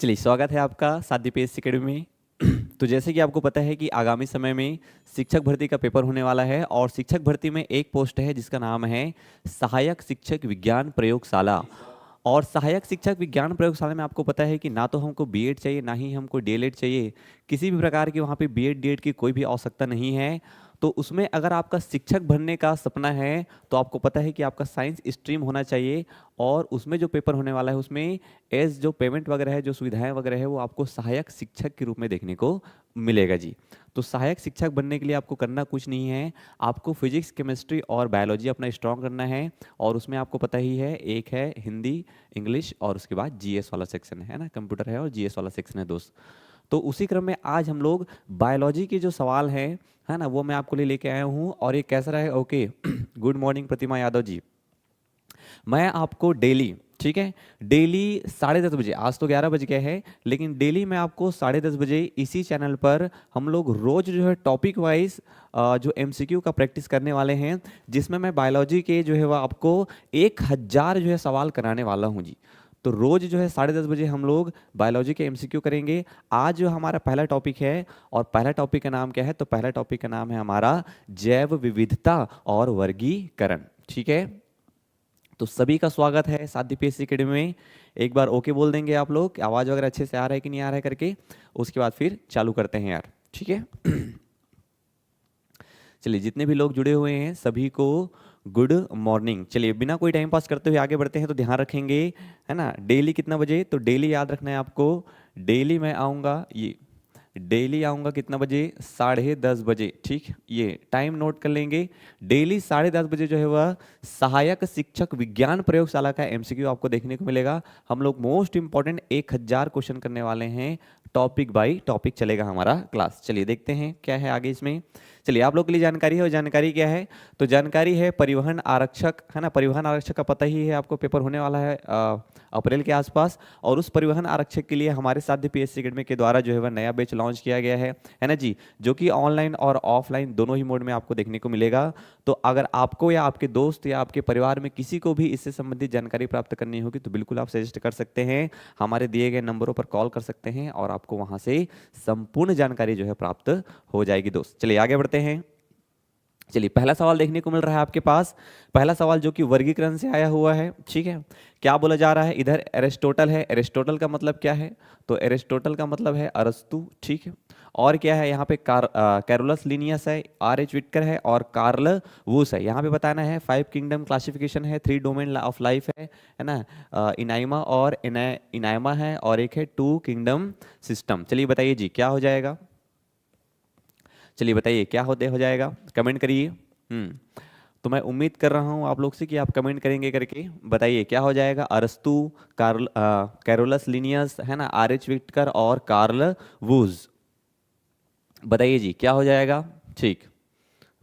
चलिए, स्वागत है आपका साध्य पीएससी अकेडमी में। तो जैसे कि आपको पता है कि आगामी समय में शिक्षक भर्ती का पेपर होने वाला है और शिक्षक भर्ती में एक पोस्ट है जिसका नाम है सहायक शिक्षक विज्ञान प्रयोगशाला। और सहायक शिक्षक विज्ञान प्रयोगशाला में आपको पता है कि ना तो हमको बीएड चाहिए ना ही हमको डीएलएड चाहिए, किसी भी प्रकार की वहाँ पे बीएड डीएड की कोई भी आवश्यकता नहीं है। तो उसमें अगर आपका शिक्षक बनने का सपना है तो आपको पता है कि आपका साइंस स्ट्रीम होना चाहिए। और उसमें जो पेपर होने वाला है उसमें एज जो पेमेंट वगैरह है, जो सुविधाएं वगैरह है, वो आपको सहायक शिक्षक के रूप में देखने को मिलेगा जी। तो सहायक शिक्षक बनने के लिए आपको करना कुछ नहीं है, आपको फिजिक्स केमिस्ट्री और बायोलॉजी अपना स्ट्रॉन्ग करना है। और उसमें आपको पता ही है, एक है हिंदी, इंग्लिश और उसके बाद जीएस वाला सेक्शन है ना, कंप्यूटर है और जीएस वाला सेक्शन है दोस्त। तो उसी क्रम में आज हम लोग बायोलॉजी के जो सवाल हैं है ना, वो मैं आपको लिए लेके आया हूँ। और ये कैसा रहा है? ओके गुड मॉर्निंग प्रतिमा यादव जी। मैं आपको डेली, ठीक है, डेली 10:30 बजे, आज तो 11 बज गए हैं, लेकिन डेली मैं आपको 10:30 बजे इसी चैनल पर हम लोग रोज जो है टॉपिक वाइज जो एमसीक्यू का प्रैक्टिस करने वाले हैं, जिसमें मैं बायोलॉजी के जो है वह आपको 1000 जो है सवाल कराने वाला हूँ जी। तो रोज जो है 10:30 बजे हम लोग बायोलॉजी के एमसीक्यू करेंगे। आज जो हमारा पहला टॉपिक है, और पहला टॉपिक का नाम क्या है? तो पहला टॉपिक का नाम है हमारा जैव विविधता और वर्गीकरण। ठीक है, तो सभी का स्वागत है साध्य पीएससी अकेडमी में। एक बार ओके बोल देंगे आप लोग, आवाज वगैरह अच्छे से आ रहा है कि नहीं आ रहा है करके, उसके बाद फिर चालू करते हैं यार। ठीक है चलिए, जितने भी लोग जुड़े हुए हैं सभी को गुड मॉर्निंग। चलिए, बिना कोई टाइम पास करते हुए आगे बढ़ते हैं। तो ध्यान रखेंगे, है ना, डेली कितना बजे? तो डेली याद रखना है आपको, डेली मैं आऊँगा, ये डेली आऊँगा कितना बजे? 10:30 बजे। ठीक, ये टाइम नोट कर लेंगे। डेली 10:30 बजे जो है वह सहायक शिक्षक विज्ञान प्रयोगशाला का एमसीक्यू आपको देखने को मिलेगा। हम लोग मोस्ट इंपॉर्टेंट 1000 क्वेश्चन करने वाले हैं, टॉपिक बाय टॉपिक चलेगा हमारा क्लास। चलिए देखते हैं क्या है आगे इसमें। चलिए, आप लोग के लिए जानकारी है, और जानकारी क्या है? तो जानकारी है परिवहन आरक्षक, है ना। परिवहन आरक्षक का पता ही है आपको, पेपर होने वाला है अप्रैल के आसपास। और उस परिवहन आरक्षक के लिए हमारे साध्य पीएससी अकेडमी के द्वारा जो है वह नया बैच लॉन्च किया गया है ना जी, जो कि ऑनलाइन और ऑफलाइन दोनों ही मोड में आपको देखने को मिलेगा। तो अगर आपको या आपके दोस्त या आपके परिवार में किसी को भी इससे संबंधित जानकारी प्राप्त करनी होगी तो बिल्कुल आप सजेस्ट कर सकते हैं, हमारे दिए गए नंबरों पर कॉल कर सकते हैं और आपको वहां से संपूर्ण जानकारी जो है प्राप्त हो जाएगी दोस्त। चलिए आगे बढ़ते हैं। चलिए, पहला सवाल देखने को मिल रहा है आपके पास। पहला सवाल जो कि वर्गीकरण से आया हुआ है। ठीक है, क्या बोला जा रहा है? इधर एरिस्टोटल है। एरिस्टोटल का मतलब क्या है? तो एरिस्टोटल का मतलब है अरस्तु। ठीक है, और क्या है यहाँ पे? कैरोलस लिनियस है, आर.एच. विटकर है और कार्ल वुस है। यहाँ पे बताना है 5 किंगडम क्लासिफिकेशन है, 3 डोमेन ऑफ लाइफ है ना, इनाइमा और इनाइमा है, और एक है 2 किंगडम सिस्टम। चलिए बताइए जी, क्या हो जाएगा? चलिए बताइए क्या हो जाएगा, कमेंट करिए। तो मैं उम्मीद कर रहा हूँ आप लोग से कि आप कमेंट करेंगे करके। बताइए क्या हो जाएगा? अरस्तु, कैरोलस लिनियस, है ना, आर.एच. विटकर और कार्ल वुज। बताइए जी क्या हो जाएगा? ठीक,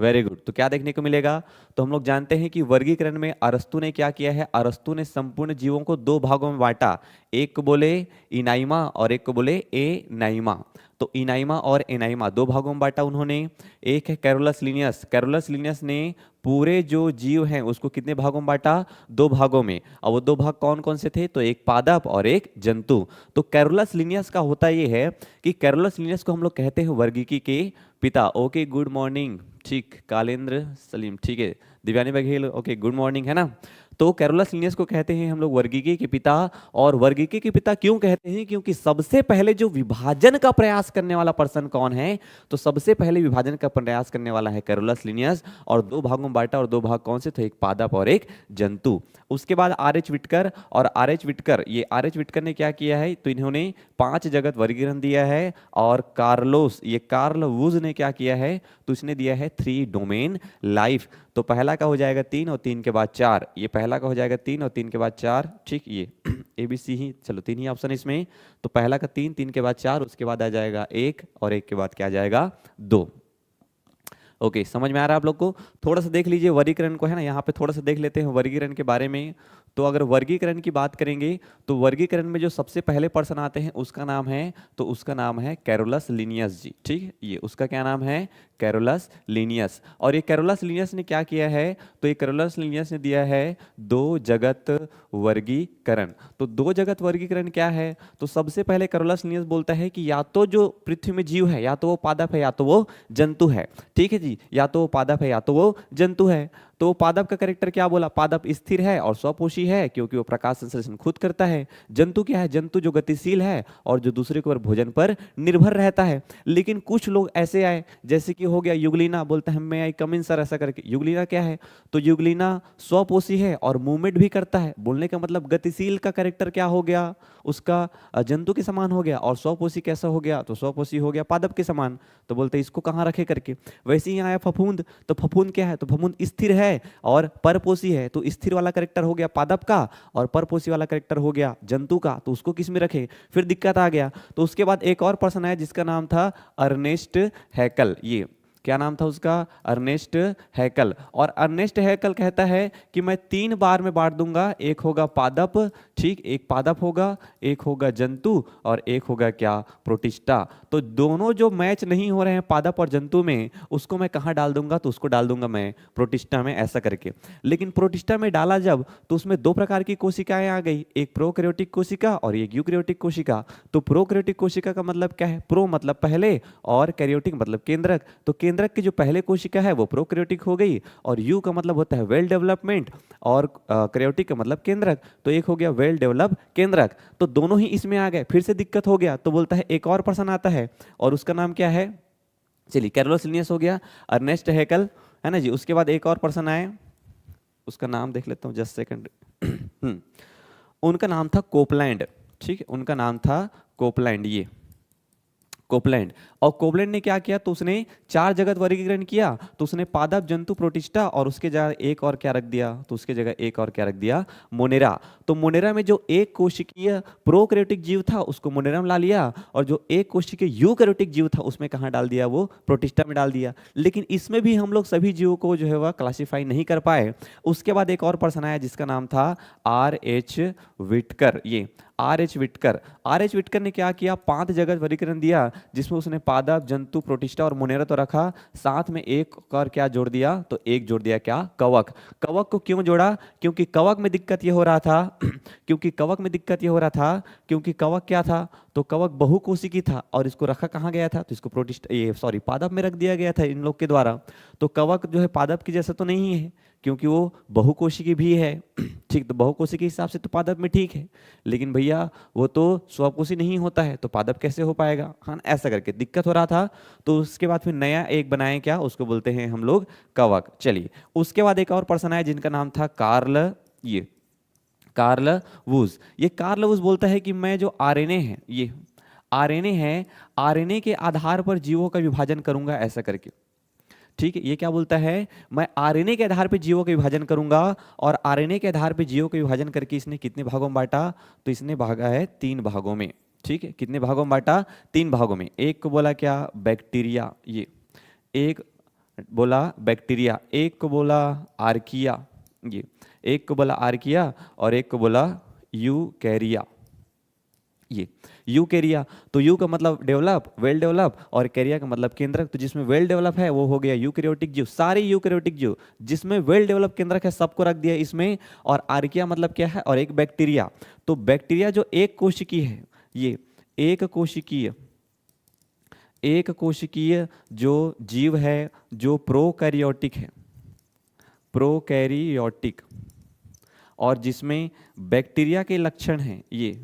वेरी गुड। तो क्या देखने को मिलेगा? तो हम लोग जानते हैं कि वर्गीकरण में अरस्तु ने क्या किया है? अरस्तु ने संपूर्ण जीवों को 2 भागों में बांटा, एक को बोले इनाइमा और एक को बोले ए नाइमा। तो इनाइमा और एनाइमा 2 भागों में बांटा उन्होंने। एक है कैरोलस लिनियस, कैरोलस लिनियस ने पूरे जो जीव हैं उसको कितने भागों में बांटा? 2 भागों में। और वो 2 भाग कौन कौन से थे? तो एक पादप और एक जंतु। तो कैरोलस लिनियस का होता ये है कि कैरोलस लिनियस को हम लोग कहते हैं वर्गीकी के पिता। Okay good morning. ठीक, कालेंद्र सलीम, ठीक है, Divyani Baghel, okay good morning, है ना। तो कैरोलस लिनियस को कहते हैं हम लोग वर्गीकी के पिता। और वर्गीकी के पिता क्यों कहते हैं? क्योंकि सबसे पहले जो विभाजन का प्रयास करने वाला पर्सन कौन है? तो सबसे पहले विभाजन का प्रयास करने वाला है कैरोलस लिनियस। और 2 भागों में बांटा, और 2 भाग कौन से थे? एक पादप और एक जंतु। उसके बाद आर.एच. विटकर, और आर.एच. विटकर, ये आर.एच. विटकर ने क्या किया है? तो इन्होंने 5 जगत वर्गीकरण दिया है। और कार्लोस, ये कार्ल वुज ने क्या किया है? तो इसने दिया है 3 डोमेन लाइफ। तो पहला का हो जाएगा 3 और 3 के बाद 4, ये पहला का हो जाएगा 3 और 3 के बाद 4। ठीक, ये ABC ही, चलो 3 ही ऑप्शन इसमें। तो पहला का 3, 3 के बाद 4, उसके बाद आ जाएगा 1 और 1 के बाद क्या आ जाएगा? 2। ओके, समझ में आ रहा है आप लोग को? थोड़ा सा देख लीजिए वर्गीकरण को, है ना, यहाँ पे थोड़ा सा देख लेते हैं वर्गीकरण के बारे में। तो अगर वर्गीकरण की बात करेंगे तो वर्गीकरण में जो सबसे पहले पर्सन आते हैं उसका नाम है, तो उसका नाम है कैरोलस लिनियस जी। ठीक है, ये उसका क्या नाम है, कैरोलस लिनियस। और ये कैरोलस लिनियस ने क्या किया है, तो ये कैरोलस लिनियस ने दिया है दो जगत वर्गीकरण। तो दो जगत वर्गीकरण क्या है, तो सबसे पहले कैरोलस लिनियस बोलता है कि या तो जो पृथ्वी में जीव है या तो वो पादप है या तो वो जंतु है। ठीक है जी, या तो वो पादप है या तो वो जंतु है। तो पादप का कैरेक्टर क्या बोला, पादप स्थिर है और स्वपोषी है क्योंकि वो प्रकाश संश्लेषण खुद करता है। जंतु क्या है, जंतु जो गतिशील है और जो दूसरे के ऊपर भोजन पर निर्भर रहता है। लेकिन कुछ लोग ऐसे आए, जैसे कि हो गया युगलीना, बोलता है मैं आई कम इन सर, ऐसा करके। युगलीना क्या है, तो युगलीना स्वपोषी है और मूवमेंट भी करता है। बोलने का मतलब गतिशील का कैरेक्टर क्या हो गया, उसका जंतु के समान हो गया। और स्वपोषी कैसा हो गया, तो स्वपोषी हो गया पादप के समान। तो बोलते हैं इसको कहाँ रखे करके। वैसे ही आया फफूंद, तो फफूंद क्या है, तो फफूंद स्थिर है और परपोषी है। तो स्थिर वाला कैरेक्टर हो गया पादप का और परपोषी वाला कैरेक्टर हो गया जंतु का। तो उसको किस में रखे, फिर दिक्कत आ गया। तो उसके बाद एक और पर्सन आया जिसका नाम था अर्नेस्ट हैकल। ये क्या नाम था उसका, अर्नेस्ट हैकल। और अर्नेस्ट हैकल कहता है कि मैं 3 बार में बांट दूंगा, एक होगा पादप, ठीक, एक पादप होगा, एक होगा जंतु और एक होगा क्या, प्रोटिस्टा। तो दोनों जो मैच नहीं हो रहे हैं पादप और जंतु में, उसको मैं कहाँ डाल दूंगा, तो उसको डाल दूंगा मैं प्रोटिस्टा में, ऐसा करके। लेकिन प्रोटिस्टा में डाला जब, तो उसमें 2 प्रकार की कोशिकाएं आ गई, एक प्रोकैरियोटिक कोशिका और एक यूकैरियोटिक कोशिका। तो प्रोकैरियोटिक कोशिका का मतलब क्या है, प्रो मतलब पहले और कैरियोटिक मतलब केंद्रक। तो केंद्रक की जो पहले कोशिका है वो प्रोकैरियोटिक हो गई, और यू का मतलब होता है वेल डेवलपमेंट और कैरियोटिक का मतलब केंद्रक। तो एक हो गया वेल डेवलप केंद्रक। तो दोनों ही इसमें आ गए, फिर से दिक्कत हो गया। तो बोलता है एक और पर्सन आता है और उसका नाम क्या है, चलिए कैरोलस लिनियस हो गया, अर्नेस्ट हैकल है ना जी। उसके बाद एक और पर्सन आए, उसका नाम देख लेता हूँ, जस्ट सेकंड। उनका नाम था कोपलैंड। ठीक है, उनका नाम था कोपलैंड, ये कोपलैंड। और कोपलैंड ने क्या किया, तो उसने 4 जगत वर्गीकरण किया। तो उसने पादप जंतु प्रोटिस्टा और उसके जगह एक और क्या रख दिया, तो उसके जगह एक और क्या रख दिया, मोनेरा। तो मोनेरा में जो एक कोशिकीय प्रोकैरियोटिक जीव था उसको मोनेरा में ला लिया, और जो एक कोशिकीय यूकैरियोटिक जीव था उसमें कहाँ डाल दिया, वो प्रोटिस्टा में डाल दिया। लेकिन इसमें भी हम लोग सभी जीवों को जो है वह क्लासीफाई नहीं कर पाए। उसके बाद एक और पर्सन आया जिसका नाम था R.H. विटकर। ये R.H. Whittaker, R.H. विटकर ने क्या किया, 5 जगत वर्गीकरण दिया, जिसमें उसने पादप जंतु प्रोटिस्टा और मोनेरा तो रखा, साथ में एक और क्या जोड़ दिया, तो एक जोड़ दिया क्या, कवक। कवक को क्यों जोड़ा, क्योंकि कवक में दिक्कत ये हो रहा था क्योंकि कवक में दिक्कत ये हो रहा था क्योंकि कवक क्या था, तो कवक बहुकोशिकी था। और इसको रखा कहाँ गया था, तो इसको प्रोटिस्टा, ये सॉरी पादप में रख दिया गया था इन लोग के द्वारा। तो कवक जो है पादप की जैसा तो नहीं है क्योंकि वो बहुकोशिकी भी है। ठीक, तो बहुकोशिकी के हिसाब से तो पादप में ठीक है, लेकिन भैया वो तो स्वकोशी नहीं होता है, तो पादप कैसे हो पाएगा, हाँ ऐसा करके दिक्कत हो रहा था। तो उसके बाद फिर नया एक बनाए, क्या उसको बोलते हैं हम लोग कवक। चलिए, उसके बाद एक और पर्सन आया जिनका नाम था कार्ल, ये कार्ल वुज। ये कार्ल वुज बोलता है कि मैं जो आरएनए है, ये आरएनए है, आरएनए के आधार पर जीवों का विभाजन करूंगा, ऐसा करके। ठीक है, ये क्या बोलता है, मैं आरएनए के आधार पर जीवों का विभाजन करूंगा। और आरएनए के आधार पर जीवों का विभाजन करके इसने कितने भागों में बांटा, तो इसने भागा है 3 भागों में। ठीक है, कितने भागों में बांटा, 3 भागों में। एक को बोला क्या, बैक्टीरिया, ये एक बोला बैक्टीरिया, एक को बोला आर्किया, ये एक को बोला आर्किया, और एक को बोला यूकैरिया, ये यूकैरिया। तो यू का मतलब डेवलप, वेल डेवलप, और कैरिया का मतलब केंद्रक। तो जिसमें वेल डेवलप है वो हो गया यूकैरियोटिक जीव। सारे यूकैरियोटिक जीव जिसमें वेल डेवलप केंद्रक है सबको रख दिया इसमें। और आर्किया मतलब क्या है, और एक बैक्टीरिया। तो बैक्टीरिया जो एक कोशिकीय है, ये एक कोशिकीय जो जीव है, जो प्रोकैरियोटिक है, प्रोकैरियोटिक, और जिसमें बैक्टीरिया के लक्षण हैं, ये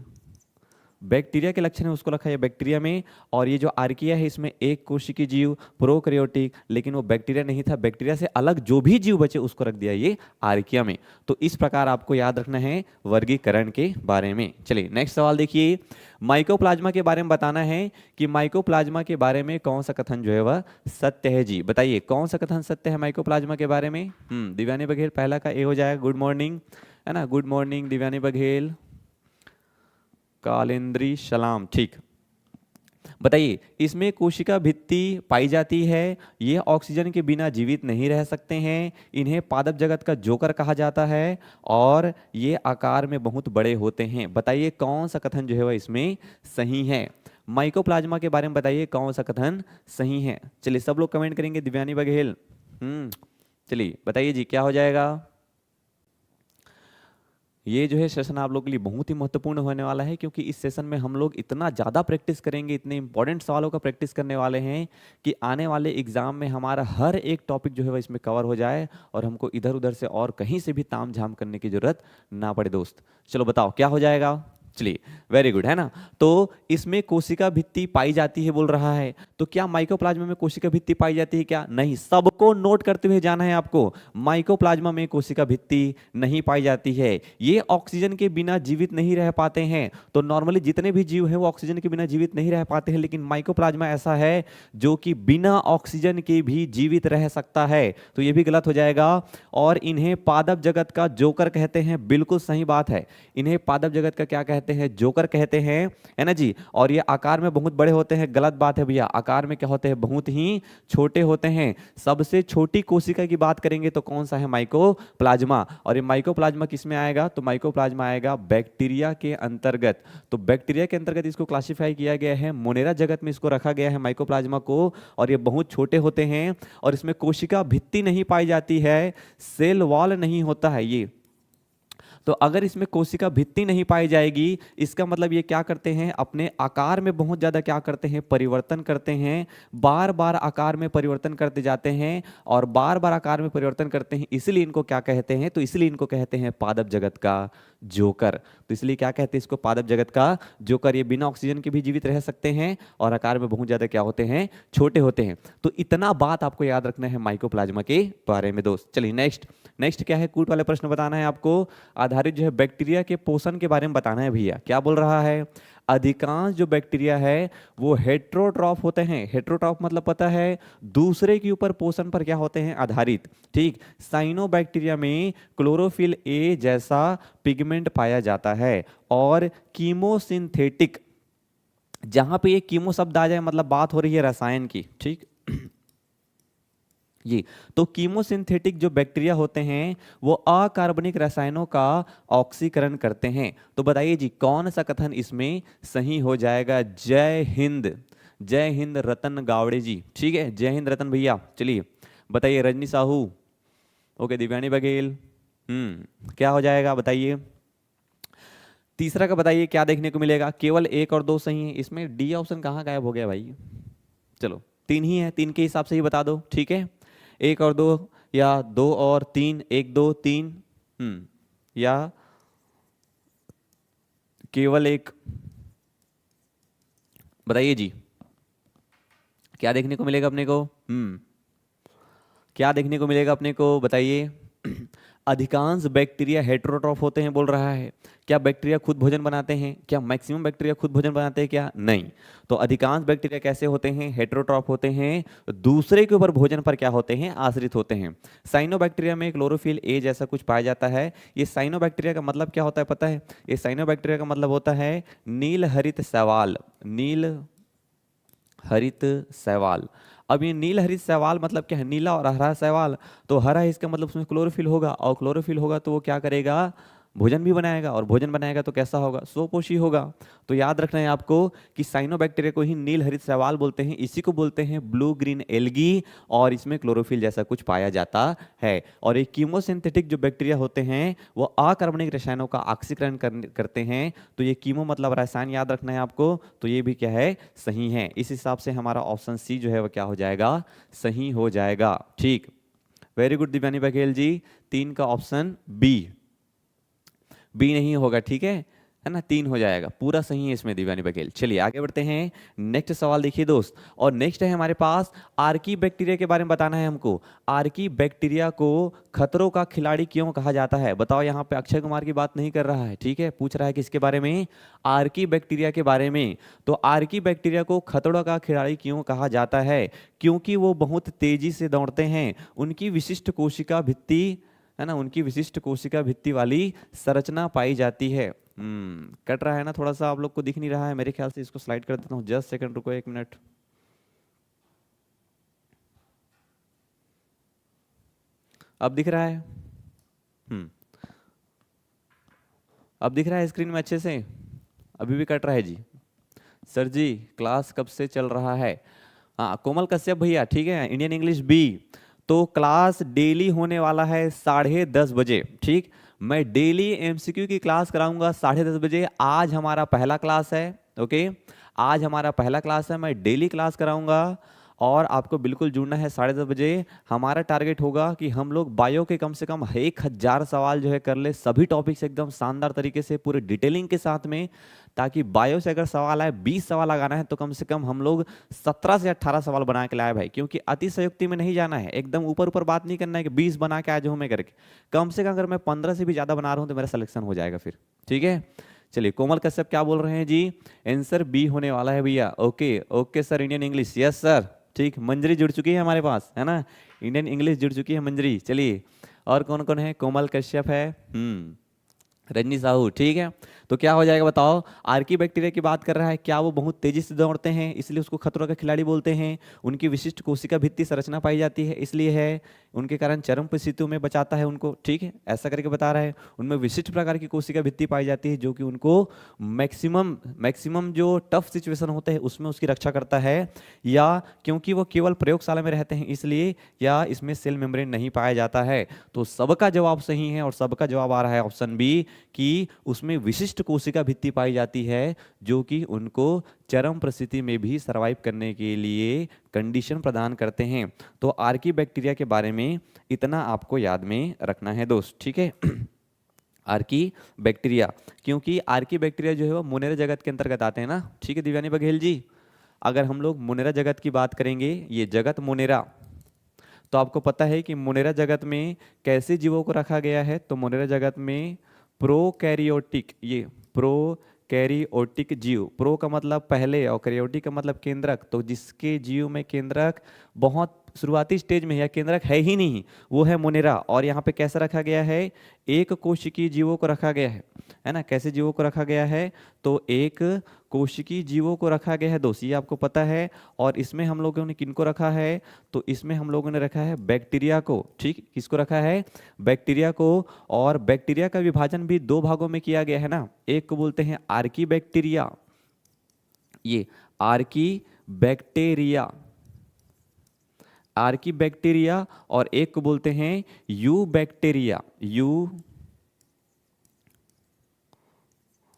बैक्टीरिया के लक्षण है, उसको रखा है बैक्टीरिया में। और ये जो आर्किया है इसमें एक कोशिकीय जीव प्रोकैरियोटिक, लेकिन वो बैक्टीरिया नहीं था, बैक्टीरिया से अलग जो भी जीव बचे उसको रख दिया ये आर्किया में। तो इस प्रकार आपको याद रखना है वर्गीकरण के बारे में। चलिए नेक्स्ट सवाल देखिए, माइकोप्लाज्मा के बारे में बताना है कि माइकोप्लाज्मा के बारे में कौन सा कथन जो है वह सत्य है जी। बताइए कौन सा कथन सत्य है माइकोप्लाज्मा के बारे में। दिव्यानी बघेल, पहला का ए हो जाएगा, गुड मॉर्निंग, है ना, गुड मॉर्निंग दिव्यानी बघेल, कालेंद्री सलाम। ठीक, बताइए, इसमें कोशिका भित्ति पाई जाती है, ये ऑक्सीजन के बिना जीवित नहीं रह सकते हैं, इन्हें पादप जगत का जोकर कहा जाता है और ये आकार में बहुत बड़े होते हैं। बताइए कौन सा कथन जो है वह इसमें सही है? माइकोप्लाज्मा के बारे में बताइए कौन सा कथन सही है? चलिए सब लोग कमेंट करेंगे। दिव्यानी बघेल, चलिए बताइए जी क्या हो जाएगा? ये जो है सेशन आप लोगों के लिए बहुत ही महत्वपूर्ण होने वाला है, क्योंकि इस सेशन में हम लोग इतना ज़्यादा प्रैक्टिस करेंगे, इतने इंपॉर्टेंट सवालों का प्रैक्टिस करने वाले हैं कि आने वाले एग्जाम में हमारा हर एक टॉपिक जो है वह इसमें कवर हो जाए और हमको इधर उधर से और कहीं से भी ताम झाम करने की जरूरत ना पड़े। दोस्त चलो बताओ क्या हो जाएगा? चलिए वेरी गुड, है ना। तो इसमें कोशिका भित्ति पाई जाती है बोल रहा है, तो क्या माइकोप्लाज्मा में कोशिका भित्ति पाई जाती है क्या? नहीं। सबको नोट करते हुए जाना है आपको, माइकोप्लाज्मा में कोशिका भित्ति नहीं पाई जाती है। ये ऑक्सीजन के बिना जीवित नहीं रह पाते हैं। तो नॉर्मली जितने भी जीव हैं वो ऑक्सीजन के बिना जीवित नहीं रह पाते हैं, लेकिन माइकोप्लाज्मा ऐसा है जो कि बिना ऑक्सीजन के भी जीवित रह सकता है, तो ये भी गलत हो जाएगा। और इन्हें पादप जगत का जोकर कहते हैं, बिल्कुल सही बात है। इन्हें पादप जगत का क्या कहते हैं? जोकर कहते हैं, है ना जी। और ये आकार में बहुत बड़े होते हैं, गलत बात है भैया। आकार में क्या होते हैं? बहुत ही छोटे होते हैं। सबसे छोटी कोशिका की बात करेंगे तो कौन सा है? माइकोप्लाज्मा। और ये माइकोप्लाज्मा किस में आएगा? तो माइकोप्लाज्मा आएगा बैक्टीरिया के अंतर्गत। तो बैक्टीरिया के अंतर्गत इसको क्लासिफाई किया गया है, मोनेरा जगत में इसको रखा गया है माइकोप्लाज्मा को। और ये बहुत छोटे होते हैं और इसमें कोशिका भित्ति नहीं पाई जाती है, सेल वॉल नहीं होता है ये। तो अगर इसमें कोशिका भित्ति नहीं पाई जाएगी, इसका मतलब ये क्या करते हैं? अपने आकार में बहुत ज़्यादा क्या करते हैं? परिवर्तन करते हैं, बार बार आकार में परिवर्तन करते जाते हैं और बार बार आकार में परिवर्तन करते हैं, इसलिए इनको क्या कहते हैं? तो इसलिए इनको कहते हैं पादप जगत का जोकर। तो इसलिए क्या कहते हैं इसको? पादप जगत का जोकर। ये बिना ऑक्सीजन के भी जीवित रह सकते हैं और आकार में बहुत ज़्यादा क्या होते हैं? छोटे होते हैं। तो इतना बात आपको याद रखना है माइकोप्लाज्मा के बारे में दोस्त। चलिए नेक्स्ट क्या है? कूट वाले प्रश्न बताना है आपको, आधारित जो है बैक्टीरिया के पोषण के बारे में बताना है भैया। क्या बोल रहा है? अधिकांश जो बैक्टीरिया है वो हेट्रोट्रॉफ होते हैं। हेट्रोट्रॉफ मतलब पता है? दूसरे के ऊपर पोषण पर क्या होते हैं? आधारित। ठीक। साइनोबैक्टीरिया में क्लोरोफिल ए जैसा पिगमेंट पाया जाता है और कीमोसिंथेटिक, जहां पे ये कीमो शब्द आ जाए मतलब बात हो रही है रसायन की। ठीक ये तो कीमोसिंथेटिक जो बैक्टीरिया होते हैं वो अकार्बनिक रसायनों का ऑक्सीकरण करते हैं। तो बताइए जी कौन सा कथन इसमें सही हो जाएगा? जय हिंद, जय हिंद रतन गावड़े जी। ठीक है, जय हिंद रतन भैया। चलिए बताइए। रजनी साहू, ओके। दिव्यानी बघेल, क्या हो जाएगा बताइए? तीसरा का बताइए क्या देखने को मिलेगा? केवल 1 और 2 सही है। इसमें डी ऑप्शन कहाँ गायब हो गया भाई? चलो 3 ही है, 3 के हिसाब से ही बता दो। ठीक है, 1 और 2 या 2 और 3, 1 2 3, या केवल 1? बताइए जी क्या देखने को मिलेगा अपने को? क्या देखने को मिलेगा अपने को बताइए? अधिकांश बैक्टीरिया हेटेरोट्रॉफ होते हैं बोल रहा है। क्या बैक्टीरिया खुद भोजन बनाते हैं? क्या मैक्सिमम बैक्टीरिया खुद भोजन बनाते हैं क्या? नहीं। तो अधिकांश बैक्टीरिया कैसे होते हैं? हेटेरोट्रॉफ होते हैं, दूसरे के ऊपर भोजन पर क्या होते हैं? आश्रित होते हैं। साइनोबैक्टीरिया में क्लोरोफिल ए जैसा कुछ पाया जाता है। ये साइनोबैक्टीरिया का मतलब क्या होता है पता है? ये साइनोबैक्टीरिया का मतलब होता है नील हरित शैवाल। नील हरित शैवाल। अब ये नील हरित शैवाल मतलब क्या है? नीला और हरा शैवाल। तो हरा इसका मतलब उसमें क्लोरोफिल होगा और क्लोरोफिल होगा तो वो क्या करेगा? भोजन भी बनाएगा, और भोजन बनाएगा तो कैसा होगा? स्वपोषी होगा। तो याद रखना है आपको कि साइनोबैक्टीरिया को ही नील हरित शैवाल बोलते हैं, इसी को बोलते हैं ब्लू ग्रीन एल्गी, और इसमें क्लोरोफिल जैसा कुछ पाया जाता है। और ये कीमोसिंथेटिक जो बैक्टीरिया होते हैं वो अकार्बनिक रसायनों का ऑक्सीकरण करते हैं। तो ये कीमो मतलब रसायन याद रखना है आपको। तो ये भी क्या है? सही है। इस हिसाब से हमारा ऑप्शन सी जो है वो क्या हो जाएगा? सही हो जाएगा। ठीक, वेरी गुड दिव्यानी बघेल जी। 3 का ऑप्शन बी नहीं होगा, ठीक है ना? 3 हो जाएगा, पूरा सही है इसमें दिव्यानी बघेल। चलिए आगे बढ़ते हैं। नेक्स्ट सवाल देखिए दोस्त, और नेक्स्ट है हमारे पास आर्की बैक्टीरिया के बारे में बताना है हमको। आर्की बैक्टीरिया को खतरों का खिलाड़ी क्यों कहा जाता है? बताओ। यहाँ पे अक्षय कुमार की बात नहीं कर रहा है, ठीक है, पूछ रहा है किसके बारे में? आर्की बैक्टीरिया के बारे में। तो आर्की बैक्टीरिया को खतरों का खिलाड़ी क्यों कहा जाता है? क्योंकि वो बहुत तेजी से दौड़ते हैं, उनकी विशिष्ट कोशिका भित्ति, है ना, उनकी विशिष्ट कोशिका भित्ति वाली संरचना पाई जाती है। कट रहा है ना थोड़ा सा, आप लोग को दिख नहीं रहा है मेरे ख्याल से, इसको स्लाइड कर देता हूँ, जस्ट सेकंड रुको, 1 मिनट। अब दिख रहा है? अब दिख रहा है स्क्रीन में अच्छे से? अभी भी कट रहा है जी? सर जी क्लास कब से चल रहा है? हाँ कोमल कश्यप भैया, ठीक है, इंडियन इंग्लिश बी। तो क्लास डेली होने वाला है 10:30 बजे, ठीक। मैं डेली एमसीक्यू की क्लास कराऊंगा 10:30 बजे। आज हमारा पहला क्लास है, ओके, आज हमारा पहला क्लास है, मैं डेली क्लास कराऊंगा और आपको बिल्कुल जुड़ना है 10:30 बजे। हमारा टारगेट होगा कि हम लोग बायो के कम से कम 1000 सवाल जो है कर ले, सभी टॉपिक्स एकदम शानदार तरीके से पूरे डिटेलिंग के साथ में, ताकि बायो से अगर सवाल आए 20 सवाल लगाना है तो कम से कम हम लोग 17 से 18 सवाल बना के लाए भाई, क्योंकि अतिशयोक्ति में नहीं जाना है, एकदम ऊपर ऊपर बात नहीं करना है कि 20 बना के आ जाऊँ मैं करके। कम से कम अगर मैं 15 से भी ज़्यादा बना रहा हूँ तो मेरा सिलेक्शन हो जाएगा फिर, ठीक है। चलिए कोमल कश्यप क्या बोल रहे हैं जी? आंसर बी होने वाला है भैया। Okay okay sir, Indian English, yes sir, ठीक। मंजरी जुड़ चुकी है हमारे पास, है ना, इंडियन इंग्लिश जुड़ चुकी है मंजरी। चलिए और कौन कौन है? कोमल कश्यप है, रजनी साहू, ठीक है। तो क्या हो जाएगा बताओ? आर्की बैक्टीरिया की बात कर रहा है, क्या वो बहुत तेजी से दौड़ते हैं इसलिए उसको खतरों का खिलाड़ी बोलते हैं? उनकी विशिष्ट कोशिका भित्ति संरचना पाई जाती है इसलिए है, उनके कारण चरम परिस्थितियों में बचाता है उनको, ठीक है, ऐसा करके बता रहा है। उनमें विशिष्ट प्रकार की कोशिका भित्ति पाई जाती है जो कि उनको मैक्सिमम जो टफ सिचुएशन होते हैं उसमें उसकी रक्षा करता है, या क्योंकि वो केवल प्रयोगशाला में रहते हैं इसलिए, या इसमें सेल मेम्ब्रेन नहीं पाया जाता है? तो सबका जवाब सही है और सबका जवाब आ रहा है ऑप्शन बी, कि उसमें विशिष्ट कोशिका भित्ति पाई जाती है जो कि उनको चरम परिस्थिति में भी सरवाइव करने के लिए कंडीशन प्रदान करते हैं। तो आर्की बैक्टीरिया के बारे में इतना आपको याद में रखना है दोस्त, ठीक है। आर्की बैक्टीरिया, क्योंकि आर्की बैक्टीरिया जो है वो मोनेरा जगत के अंतर्गत आते हैं ना, ठीक है दिव्यानी बघेल जी। अगर हम लोग मोनेरा जगत की बात करेंगे, ये जगत मोनेरा, तो आपको पता है कि मोनेरा जगत में कैसे जीवों को रखा गया है? तो मोनेरा जगत में प्रोकैरियोटिक, ये प्रोकैरियोटिक जीव, प्रो का मतलब पहले और कैरियोटिक का मतलब केंद्रक, तो जिसके जीव में केंद्रक बहुत शुरुआती स्टेज में या केंद्रक है ही नहीं, वो है मोनेरा। और यहाँ पे कैसा रखा गया है? एक कोशिकीय जीवों को रखा गया है ना। कैसे जीवों को रखा गया है? तो एक कोशिकीय जीवों को रखा गया है दोस्त, ये आपको पता है। और इसमें हम लोगों ने किनको रखा है? तो इसमें हम लोगों ने रखा है बैक्टीरिया को, ठीक, किसको रखा है? बैक्टीरिया को। और बैक्टीरिया का विभाजन भी 2 भागों में किया गया है ना, एक को बोलते हैं आर्की बैक्टीरिया, ये आर्की बैक्टीरिया, आर्की बैक्टीरिया, और एक को बोलते हैं यू बैक्टीरिया, यू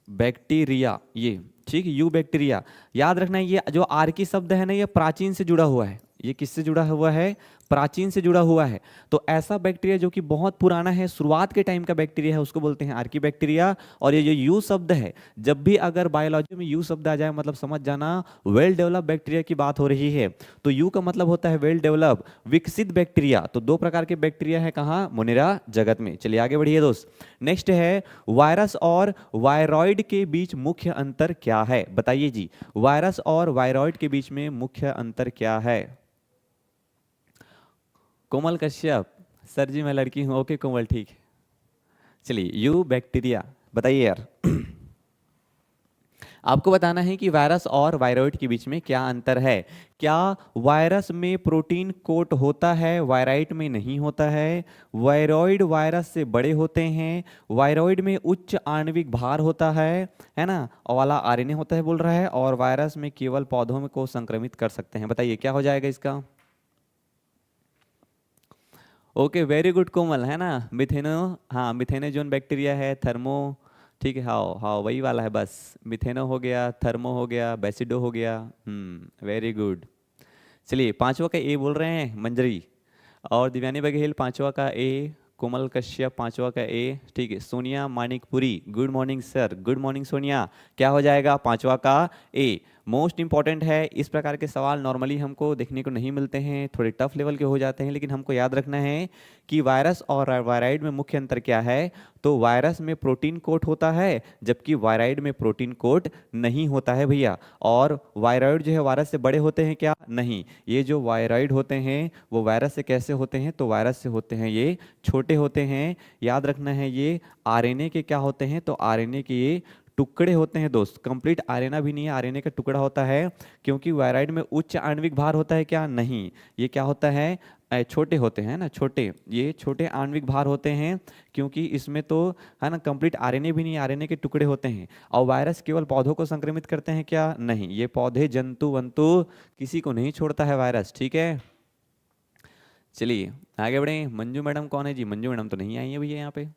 बैक्टीरिया, ये ठीक, यू बैक्टीरिया। याद रखना ये जो आर्की शब्द है ना, ये प्राचीन से जुड़ा हुआ है। ये किससे जुड़ा हुआ है? प्राचीन से जुड़ा हुआ है। तो ऐसा बैक्टीरिया जो कि बहुत पुराना है, शुरुआत के टाइम का बैक्टीरिया है, उसको बोलते हैं आर्की बैक्टीरिया। और ये जो यू शब्द है, जब भी अगर बायोलॉजी में यू शब्द आ जाए मतलब समझ जाना वेल डेवलप बैक्टीरिया की बात हो रही है। तो यू का मतलब होता है वेल डेवलप, विकसित बैक्टीरिया। तो 2 प्रकार के बैक्टीरिया है कहाँ? मोनेरा जगत में। चलिए आगे बढ़िए दोस्त। नेक्स्ट है वायरस और वायरॉइड के बीच मुख्य अंतर क्या है? बताइए जी, वायरस और वायरॉइड के बीच में मुख्य अंतर क्या है? कोमल कश्यप, सर जी मैं लड़की हूँ। ओके कोमल, ठीक है। चलिए यू बैक्टीरिया बताइए यार। आपको बताना है कि वायरस और वायरॉइड के बीच में क्या अंतर है। क्या वायरस में प्रोटीन कोट होता है, वायरॉइड में नहीं होता है? वायरॉइड वायरस से बड़े होते हैं, वायरॉइड में उच्च आणविक भार होता है ना, वाला आरएनए होता है बोल रहा है, और वायरस में केवल पौधों में को संक्रमित कर सकते हैं। बताइए क्या हो जाएगा इसका? ओके वेरी गुड कोमल, है ना, मिथेनो, हाँ मिथेनोजोन बैक्टीरिया है, थर्मो, ठीक है, हाँ हाँ वही वाला है बस। मिथेनो हो गया, थर्मो हो गया, बेसिडो हो गया, वेरी गुड। चलिए 5वां का ए बोल रहे हैं मंजरी, और दिव्यानी बघेल 5वां का ए, कोमल कश्यप 5वां का ए, ठीक है। Sonia Manikpuri, good morning sir, good morning Sonia. क्या हो जाएगा 5वां का ए? मोस्ट इंपॉर्टेंट है। इस प्रकार के सवाल नॉर्मली हमको देखने को नहीं मिलते हैं, थोड़े टफ लेवल के हो जाते हैं, लेकिन हमको याद रखना है कि वायरस और वायराइड में मुख्य अंतर क्या है। तो वायरस में प्रोटीन कोट होता है, जबकि वायराइड में प्रोटीन कोट नहीं होता है भैया। और वायराइड जो है वायरस से बड़े होते हैं क्या? नहीं, ये जो वायराइड होते हैं वो वायरस से कैसे होते हैं? तो वायरस से होते हैं ये छोटे होते हैं। याद रखना है ये आरएनए के क्या होते हैं? तो आरएनए के ये टुकड़े होते हैं दोस्त। कंप्लीट आरएनए भी नहीं है, आरएनए का टुकड़ा होता है। क्योंकि वायराइड में उच्च आणविक भार होता है क्या? नहीं, ये क्या होता है? छोटे होते हैं ना, छोटे, ये छोटे आणविक भार होते हैं। क्योंकि इसमें तो है ना कंप्लीट आरएनए भी नहीं, आरएनए के टुकड़े होते हैं। और वायरस केवल पौधों को संक्रमित करते हैं क्या? नहीं, ये पौधे, जंतु वंतु किसी को नहीं छोड़ता है वायरस। ठीक है, चलिए आगे बढ़े। मंजू मैडम कौन है जी? मंजू मैडम तो नहीं आई है भैया यहाँ पे।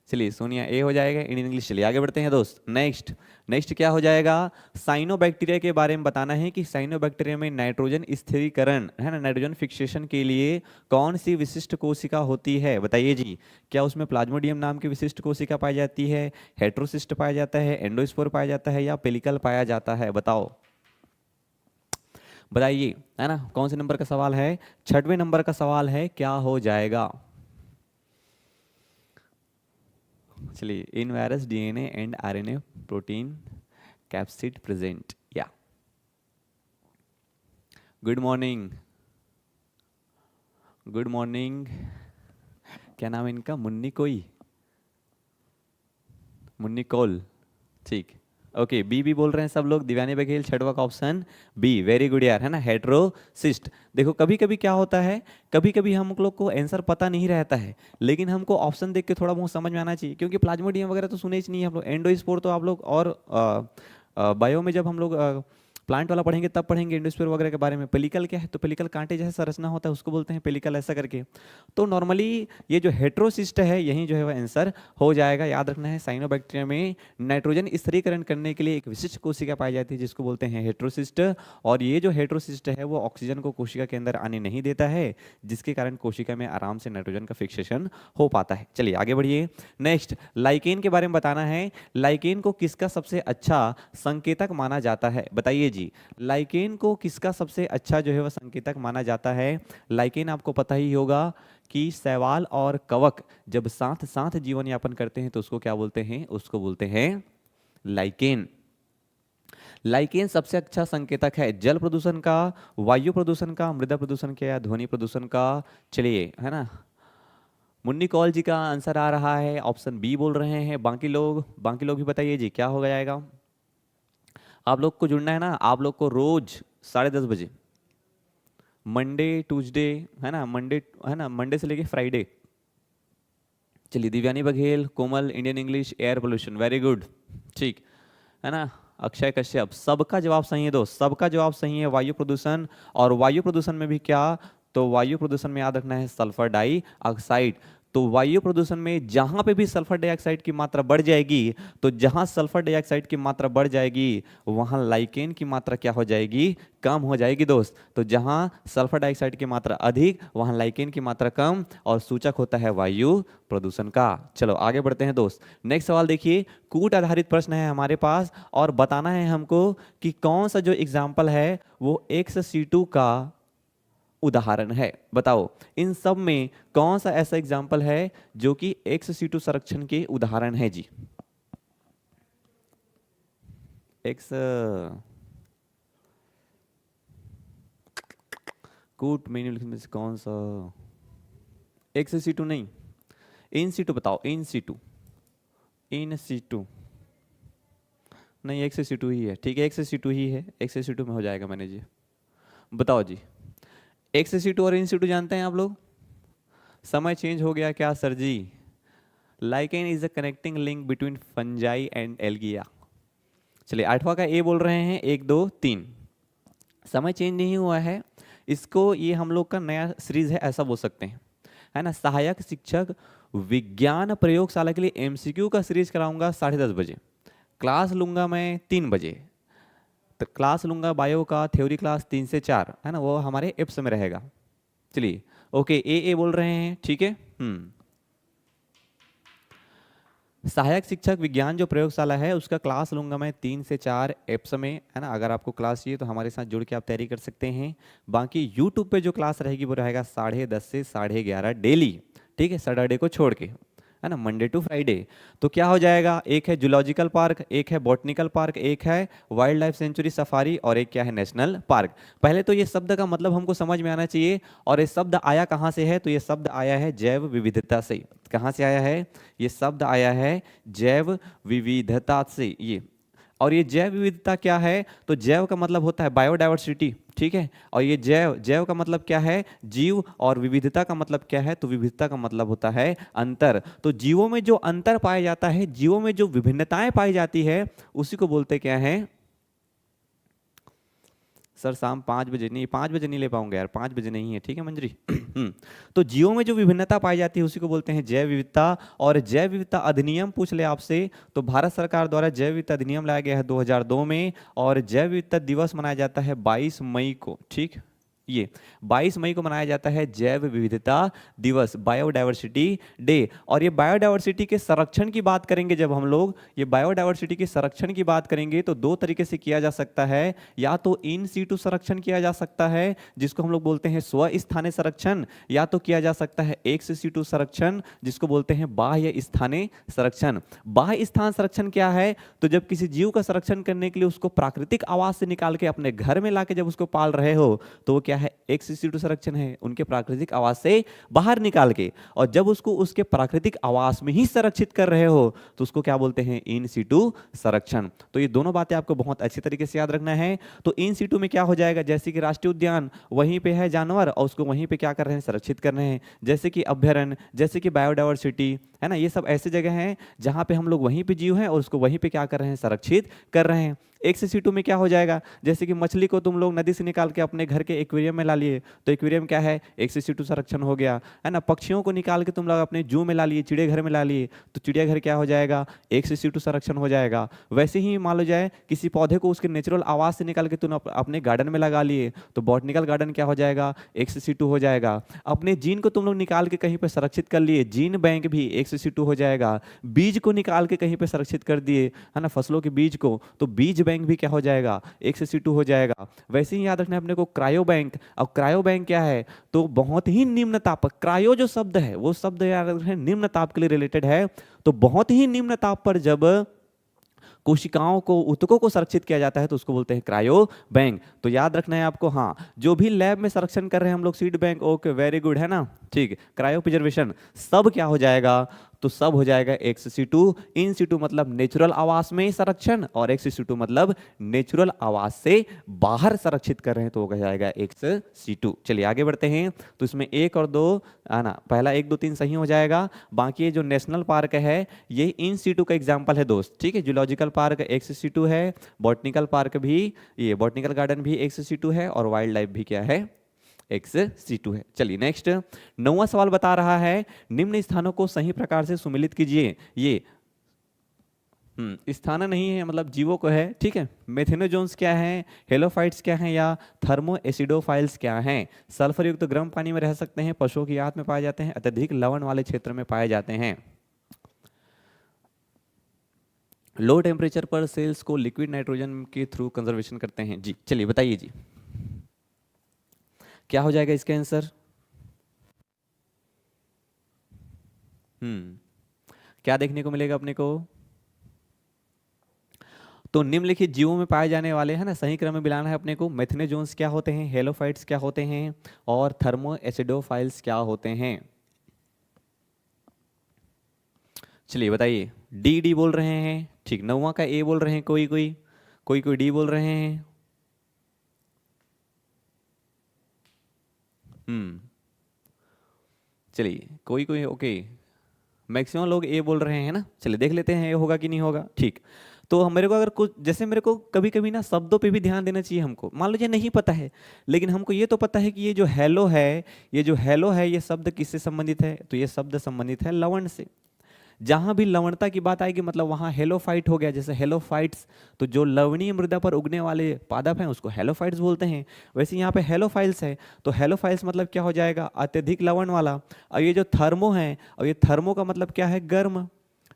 चलिए सोनिया ए हो जाएगा इंडियन इंग्लिश। चलिए आगे बढ़ते हैं दोस्त। नेक्स्ट क्या हो जाएगा? साइनोबैक्टीरिया के बारे में बताना है कि साइनोबैक्टीरिया में नाइट्रोजन स्थिरीकरण है ना, नाइट्रोजन फिक्सेशन के लिए कौन सी विशिष्ट कोशिका होती है? बताइए जी। क्या उसमें प्लाज्मोडियम नाम की विशिष्ट कोशिका पाई जाती है, हेट्रोसिस्ट पाया जाता है, एंडोस्पोर पाया जाता है, या पेलिकल पाया जाता है? बताओ, बताइए, है ना। कौन से नंबर का सवाल है? 6वें नंबर का सवाल है, क्या हो जाएगा? चलिए, in virus DNA and RNA protein capsid present. या गुड मॉर्निंग, गुड मॉर्निंग। क्या नाम है इनका? मुन्नी कोई, मुन्नी कौल। ठीक, ओके। बी बोल रहे हैं सब लोग। दिव्यानी बघेल, 6वां का ऑप्शन बी। वेरी गुड यार, है ना, हेट्रोसिस्ट। देखो कभी कभी क्या होता है, कभी कभी हम लोग को आंसर पता नहीं रहता है, लेकिन हमको ऑप्शन देख के थोड़ा बहुत समझ में आना चाहिए। क्योंकि प्लाज्मोडियम वगैरह तो सुने ही नहीं हम लोग, एंडोस्पोर तो आप लोग, और बायो में जब हम लोग प्लांट वाला पढ़ेंगे तब पढ़ेंगे एंडोस्पोर वगैरह के बारे में। पेलिकल क्या है? तो पेलिकल कांटे जैसे संरचना होता है उसको बोलते हैं पेलिकल, ऐसा करके। तो नॉर्मली ये जो हेट्रोसिस्ट है यही जो है वह आंसर हो जाएगा। याद रखना है, साइनोबैक्टीरिया में नाइट्रोजन स्थिरीकरण करने के लिए एक विशिष्ट कोशिका पाई जाती है जिसको बोलते हैं हेट्रोसिस्ट। और ये जो हेट्रोसिस्ट है वो ऑक्सीजन को कोशिका के अंदर आने नहीं देता है, जिसके कारण कोशिका में आराम से नाइट्रोजन का फिक्सेशन हो पाता है। चलिए आगे बढ़िए। नेक्स्ट, लाइकेन के बारे में बताना है। लाइकेन को किसका सबसे अच्छा संकेतक माना जाता है? बताइए जी, लाइकेन को किसका सबसे अच्छा जो है वह संकेतक माना जाता है? लाइकेन आपको पता ही होगा कि शैवाल और कवक जब साथ साथ जीवन यापन करते हैं तो उसको क्या बोलते हैं? उसको बोलते हैं लाइकेन। लाइकेन सबसे अच्छा संकेतक है जल प्रदूषण का, वायु प्रदूषण का, मृदा प्रदूषण का, या ध्वनि प्रदूषण का? चलिए, है ना, मुन्नी कौल जी का आंसर आ रहा है, ऑप्शन बी बोल रहे हैं। बाकी लोग भी बताइए जी, क्या हो जाएगा? आप लोग को जुड़ना है ना, आप लोग को रोज 10:30 बजे, मंडे ट्यूसडे, है ना, मंडे से लेके फ्राइडे। चलिए, Divyani Baghel, Komal, Indian English, air pollution, very good. ठीक है ना, अक्षय कश्यप, सबका जवाब सही है दोस्त, सबका जवाब सही है। वायु प्रदूषण, और वायु प्रदूषण में भी क्या? तो वायु प्रदूषण में याद रखना है सल्फर डाइऑक्साइड। तो वायु प्रदूषण में जहां पे भी सल्फर डाइऑक्साइड की मात्रा बढ़ जाएगी, तो जहां सल्फर डाइऑक्साइड की मात्रा बढ़ जाएगी वहां लाइकेन की मात्रा क्या हो जाएगी? कम हो जाएगी दोस्त। तो जहां सल्फर डाइऑक्साइड की मात्रा अधिक वहां लाइकेन की मात्रा कम, और सूचक होता है वायु प्रदूषण का। चलो आगे बढ़ते हैं दोस्त। नेक्स्ट सवाल देखिए, कूट आधारित प्रश्न है हमारे पास, और बताना है हमको कि कौन सा जो एग्जाम्पल है वो ex-situ का उदाहरण है। बताओ, इन सब में कौन सा ऐसा एग्जाम्पल है जो कि ex-situ संरक्षण के उदाहरण है जी? एक्स कूट मेन्यू में से कौन सा? ex-situ नहीं, इन सीटू बताओ, इन सीटू नहीं, ex-situ ही है। ठीक है, ex-situ ही है, ex-situ में हो जाएगा मैंने जी। बताओ जी, ex-situ और इन सीटू जानते हैं आप लोग? समय चेंज हो गया क्या sir ji? Lichen is a connecting link between fungi and algae. चलिए, 8वां का ए बोल रहे हैं, 1 2 3। समय चेंज नहीं हुआ है, इसको ये हम लोग का नया सीरीज है ऐसा बोल सकते हैं, है ना। सहायक शिक्षक विज्ञान प्रयोगशाला के लिए एमसीक्यू का सीरीज कराऊंगा 10:30 बजे। क्लास लूंगा मैं 3 बजे, तो क्लास लूंगा बायो का थ्योरी क्लास 3 से 4, है ना, वो हमारे एप्स में रहेगा। चलिए, ओके, ए बोल रहे हैं, ठीक है। सहायक शिक्षक विज्ञान जो प्रयोगशाला है उसका क्लास लूंगा मैं 3 से 4 एप्स में, है ना। अगर आपको क्लास चाहिए तो हमारे साथ जुड़ के आप तैयारी कर सकते हैं। बाकी यूट्यूब पे जो क्लास रहेगी वो रहेगा 10:30 से 11:30 डेली, ठीक है, सैटरडे को छोड़ के, है ना, मंडे टू फ्राइडे। तो क्या हो जाएगा, एक है जूलॉजिकल पार्क, एक है बॉटनिकल पार्क, एक है वाइल्ड लाइफ सेंचुरी सफारी, और एक क्या है, नेशनल पार्क। पहले तो ये शब्द का मतलब हमको समझ में आना चाहिए, और ये शब्द आया कहाँ से है, तो ये शब्द आया है जैव विविधता से। कहाँ से आया है, ये शब्द आया है जैव विविधता से, ये। और ये जैव विविधता क्या है, तो जैव का मतलब होता है बायोडाइवर्सिटी, ठीक है। और ये जैव, जैव का मतलब क्या है, जीव, और विविधता का मतलब क्या है, तो विविधता का मतलब होता है अंतर। तो जीवों में जो अंतर पाया जाता है, जीवों में जो विभिन्नताएं पाई जाती है, उसी को बोलते क्या है। सर शाम 5 बजे नहीं, 5 बजे नहीं ले पाऊंगा यार, 5 बजे नहीं है, ठीक है मंजरी। तो जीवों में जो विभिन्नता पाई जाती है उसी को बोलते हैं जैव विविधता। और जैव विविधता अधिनियम पूछ ले आपसे, तो भारत सरकार द्वारा जैव विविधता अधिनियम लाया गया है 2002 में, और जैव विविधता दिवस मनाया जाता है 22 मई को, ठीक। ये 22 मई को मनाया जाता है जैव विविधता दिवस, बायोडायवर्सिटी डे। और ये बायोडायवर्सिटी के संरक्षण की बात करेंगे जब हम लोग, ये बायोडायवर्सिटी के संरक्षण की बात करेंगे तो दो तरीके से किया जा सकता है। या तो इन सीटू संरक्षण किया जा सकता है, जिसको हम लोग बोलते हैं स्वस्थानीय संरक्षण, या तो किया जा सकता है एक्स सीटू संरक्षण, जिसको बोलते हैं बाह्य स्थानीय संरक्षण। बाह्य स्थान संरक्षण क्या है, तो जब किसी जीव का संरक्षण करने के लिए उसको प्राकृतिक आवास से निकाल के अपने घर में लाके जब उसको पाल रहे हो, तो वो क्या है, एक्स सीटू संरक्षण है, उनके प्राकृतिक आवास से बाहर निकाल के। और जब उसको उसके प्राकृतिक आवास में ही संरक्षित कर रहे हो तो उसको क्या बोलते हैं, इन सीटू संरक्षण। तो ये दोनों बातें आपको बहुत अच्छी तरीके से याद रखना है। तो इन सीटू में क्या हो जाएगा, जैसे कि राष्ट्रीय उद्यान, वहीं पे है जानवर और उसको वहीं पे क्या कर रहे हैं, संरक्षित कर रहे हैं। जैसे कि अभ्यारण्य, जैसे कि बायोडायवर्सिटी, है ना, ये सब ऐसे जगह हैं जहां पे हम लोग वहीं पे जीव हैं और उसको वहीं पे क्या कर रहे हैं, संरक्षित कर रहे हैं। एक्स सीटू में क्या हो जाएगा, जैसे कि मछली को तुम लोग नदी से निकाल के अपने घर के एक्वेरियम में ला लिए, तो एक्वेरियम क्या है, एक्स सीटू संरक्षण हो गया, है ना। पक्षियों को निकाल के तुम लोग अपने जू में ला लिए, चिड़ियाघर में ला लिए, तो चिड़ियाघर क्या हो जाएगा, एक्स सीटू संरक्षण हो जाएगा। वैसे ही मान लो जाए किसी पौधे को उसके नेचुरल आवास से निकाल के तुम अपने गार्डन में लगा लिए, तो बॉटनिकल गार्डन क्या हो जाएगा, एक्स सीटू हो जाएगा। अपने जीन को तुम लोग निकाल के कहीं पर संरक्षित कर लिए, जीन बैंक भी एक्स सीटू हो जाएगा। बीज को निकाल के कहीं पर संरक्षित कर दिए, है ना, फसलों के बीज को, तो बीज बैंक भी क्या हो जाएगा, एक्स सीटू हो जाएगा। वैसे ही याद रखना है अपने को क्रायो बैंक। अब क्रायो बैंक क्या है, तो बहुत ही निम्न ताप, क्रायो जो शब्द है वो शब्द याद रखना निम्न ताप के लिए रिलेटेड है। तो बहुत ही निम्न ताप पर जब कोशिकाओं को, ऊतकों को संरक्षित किया जाता है तो उसको बोलते हैं क्रायो बैंक। तो याद रखना है आपको, हाँ, जो भी लैब में संरक्षण कर रहे हैं हम लोग seed bank, okay very good, है ना, ठीक। क्रायो प्रिजर्वेशन सब क्या हो जाएगा, तो सब हो जाएगा एक्स सीटू। इन सीटू मतलब नेचुरल आवास में संरक्षण, और एक्स सीटू मतलब नेचुरल आवास से बाहर संरक्षित कर रहे हैं, तो हो जाएगा एक्स सीटू। चलिए आगे बढ़ते हैं। तो इसमें 1 और 2 आना, पहला 1 2 3 सही हो जाएगा। बाकी ये जो नेशनल पार्क है ये इन सीटू का एग्जाम्पल है दोस्त, ठीक है। जूलॉजिकल पार्क एक्स सीटू है, बॉटनिकल पार्क भी, ये बॉटनिकल गार्डन भी एक्स सीटू है, और वाइल्ड लाइफ भी क्या है, एक्स सीटू है। चलिए नेक्स्ट 9वां सवाल बता रहा है, निम्न स्थानों को सही प्रकार से सुमिलित कीजिए। ये स्थान नहीं है, मतलब जीवों को है, ठीक है। मेथेनोजोन्स क्या है, हेलोफाइट्स क्या है, या थर्मो एसिडोफाइल्स क्या हैं। सल्फर युक्त गर्म पानी में रह सकते हैं, पशुओं की आंत में पाए जाते हैं, अत्यधिक लवण वाले क्षेत्र में पाए जाते हैं। लो टेम्परेचर पर सेल्स को लिक्विड नाइट्रोजन के थ्रू कंजर्वेशन करते हैं। जी चलिए बताइए जी, क्या हो जाएगा इसका आंसर। क्या देखने को मिलेगा अपने को, तो निम्नलिखित जीवों में पाए जाने वाले, है ना, सही क्रम में मिलाना है अपने को। मेथेनोजोन्स क्या होते हैं, हेलोफाइट्स क्या होते हैं, और थर्मो एसिडोफाइल्स क्या होते हैं। चलिए बताइए, डी डी बोल रहे हैं, ठीक। 9वां का ए बोल रहे हैं, कोई कोई कोई कोई डी बोल रहे हैं। चलिए कोई कोई ओके, मैक्सिमम लोग ए बोल रहे हैं ना। चलिए देख लेते हैं ये होगा कि नहीं होगा, ठीक। तो मेरे को अगर कुछ, जैसे मेरे को कभी कभी ना शब्दों पे भी ध्यान देना चाहिए हमको। मान लीजिए नहीं पता है, लेकिन हमको ये तो पता है कि ये जो हेलो है, ये जो हेलो है, ये शब्द किससे संबंधित है, तो ये शब्द संबंधित है लवण से। जहां भी लवणता की बात आएगी मतलब वहां हेलोफाइट हो गया। जैसे हेलोफाइट्स, तो जो लवणीय मृदा पर उगने वाले पादप हैं उसको हेलोफाइट्स बोलते हैं। वैसे यहाँ पे हेलोफाइल्स है, तो हेलोफाइल्स मतलब क्या हो जाएगा, अत्यधिक लवण वाला। और ये जो थर्मो है, और ये थर्मो का मतलब क्या है, गर्म।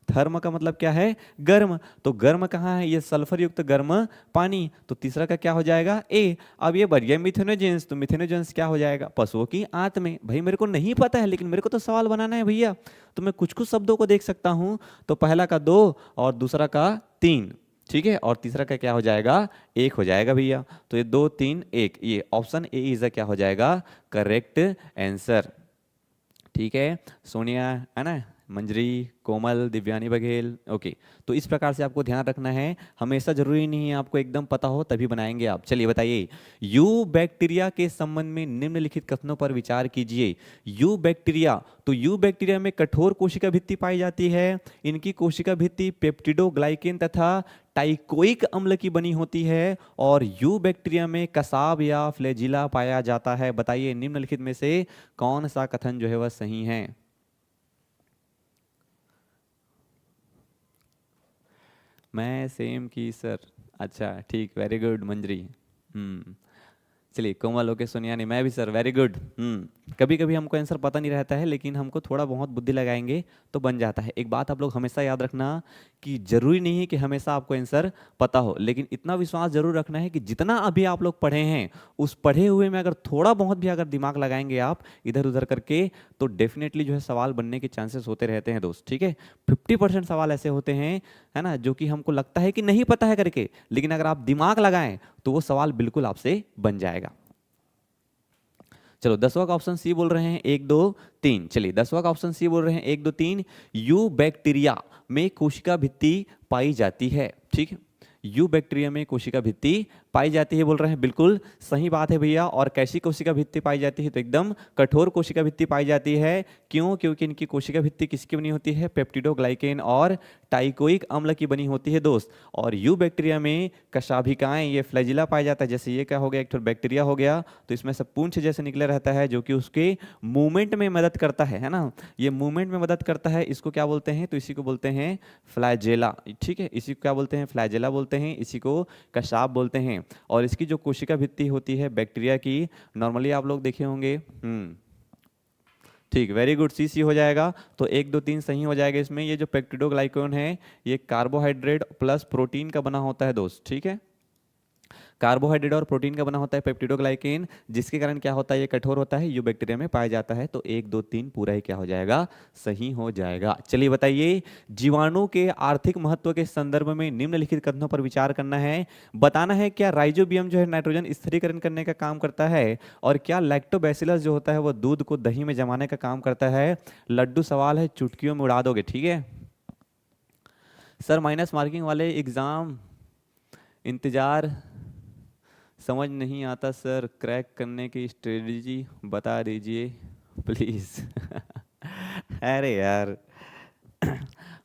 थर्म का मतलब क्या है, गर्म, तो गर्म कहाँ है, ये सल्फर युक्त गर्म पानी, तो तीसरा का क्या हो जाएगा, ए। अब ये बढ़ गया मिथेनोजेंस, तो मिथेनोजेंस क्या हो जाएगा, पशुओं की आंत में। भाई मेरे को नहीं पता है, लेकिन मेरे को तो सवाल बनाना है भैया, तो मैं कुछ कुछ शब्दों को देख सकता हूं, तो पहला का 2 और दूसरा का 3, ठीक है, और तीसरा का क्या हो जाएगा, 1 हो जाएगा भैया। तो ये 2 3 1, ये ऑप्शन ए इज क्या हो जाएगा, करेक्ट आंसर। ठीक है, सोनिया है ना, मंजरी, कोमल, दिव्यानी बघेल, ओके। तो इस प्रकार से आपको ध्यान रखना है, हमेशा जरूरी नहीं है आपको एकदम पता हो तभी बनाएंगे आप। चलिए बताइए, यू बैक्टीरिया के संबंध में निम्नलिखित कथनों पर विचार कीजिए। यू बैक्टीरिया, तो यू बैक्टीरिया में कठोर कोशिका भित्ति पाई जाती है, इनकी कोशिका भित्ति पेप्टिडोग्लाइकेन तथा टाइकोइक अम्ल की बनी होती है, और यू बैक्टीरिया में कसाब या फ्लैजिला पाया जाता है। बताइए निम्नलिखित में से कौन सा कथन जो है वह सही है। मैं सेम की सर, अच्छा ठीक, वेरी गुड मंजरी। चलिए कोमल, ओके, सोनिया ने, मैं भी सर, वेरी गुड। कभी कभी हमको आंसर पता नहीं रहता है, लेकिन हमको थोड़ा बहुत बुद्धि लगाएंगे तो बन जाता है। एक बात आप लोग हमेशा याद रखना कि जरूरी नहीं है कि हमेशा आपको आंसर पता हो, लेकिन इतना विश्वास जरूर रखना है कि जितना अभी आप लोग पढ़े हैं उस पढ़े हुए में अगर थोड़ा बहुत भी अगर दिमाग लगाएंगे आप इधर उधर करके, तो डेफिनेटली जो है सवाल बनने के चांसेस होते रहते हैं दोस्त। ठीक है, 50% सवाल ऐसे होते हैं, है ना, जो कि हमको लगता है कि नहीं पता है करके, लेकिन अगर आप दिमाग लगाएं तो वो सवाल बिल्कुल आपसे बन जाएगा। चलो 10वां का ऑप्शन सी बोल रहे हैं 1 2 3। चलिए 10वां का ऑप्शन सी बोल रहे हैं 1 2 3, यू बैक्टीरिया में कोशिका भित्ति पाई जाती है। ठीक है, यू बैक्टीरिया में कोशिका भित्ति पाई जाती है बोल रहे हैं, बिल्कुल सही बात है भैया। और कैसी कोशिका भित्ति पाई जाती है, तो एकदम कठोर कोशिका भित्ति पाई जाती है। क्यों, क्योंकि इनकी कोशिका भित्ति किसकी बनी होती है, पेप्टिडोग्लाइकेन और टाइकोइक अम्ल की बनी होती है दोस्त। और यू बैक्टीरिया में कशाभिकाएं, ये फ्लैजिला पाया जाता है। जैसे ये क्या हो गया, एक तो बैक्टीरिया हो गया, तो इसमें से पूंछ जैसे निकले रहता है, जो कि उसके मूवमेंट में मदद करता है ना, ये मूवमेंट में मदद करता है। इसको क्या बोलते हैं, तो इसी को बोलते हैं फ्लैजेला। ठीक है, इसी को क्या बोलते हैं, फ्लैजेला बोलते हैं, इसी को कशाप बोलते हैं। और इसकी जो कोशिका भित्ति होती है बैक्टीरिया की, नॉर्मली आप लोग देखे होंगे। ठीक, वेरी गुड, सी सी हो जाएगा। तो 1 2 3 सही हो जाएगा इसमें। ये जो पेप्टिडोग्लाइकोन है ये कार्बोहाइड्रेट प्लस प्रोटीन का बना होता है दोस्त। ठीक है, कार्बोहाइड्रेट और प्रोटीन का बना होता है पेप्टिडोग्लाइकेन, जिसके कारण क्या होता है, ये कठोर होता है, यू बैक्टीरिया में पाया जाता है। तो 1 2 3 पूरा ही क्या हो जाएगा, सही हो जाएगा। चलिए बताइए, जीवाणु के आर्थिक महत्व के संदर्भ में निम्नलिखित कथनों पर विचार करना है। बताना है क्या राइजोबियम जो है नाइट्रोजन स्थिरीकरण करने का काम करता है, और क्या लैक्टोबैसिलस जो होता है वो दूध को दही में जमाने का काम करता है। लड्डू सवाल है, चुटकियों में उड़ा दोगे। ठीक है सर, माइनस मार्किंग वाले एग्जाम इंतजार समझ नहीं आता सर, क्रैक करने की स्ट्रेटजी बता दीजिए प्लीज। अरे यार,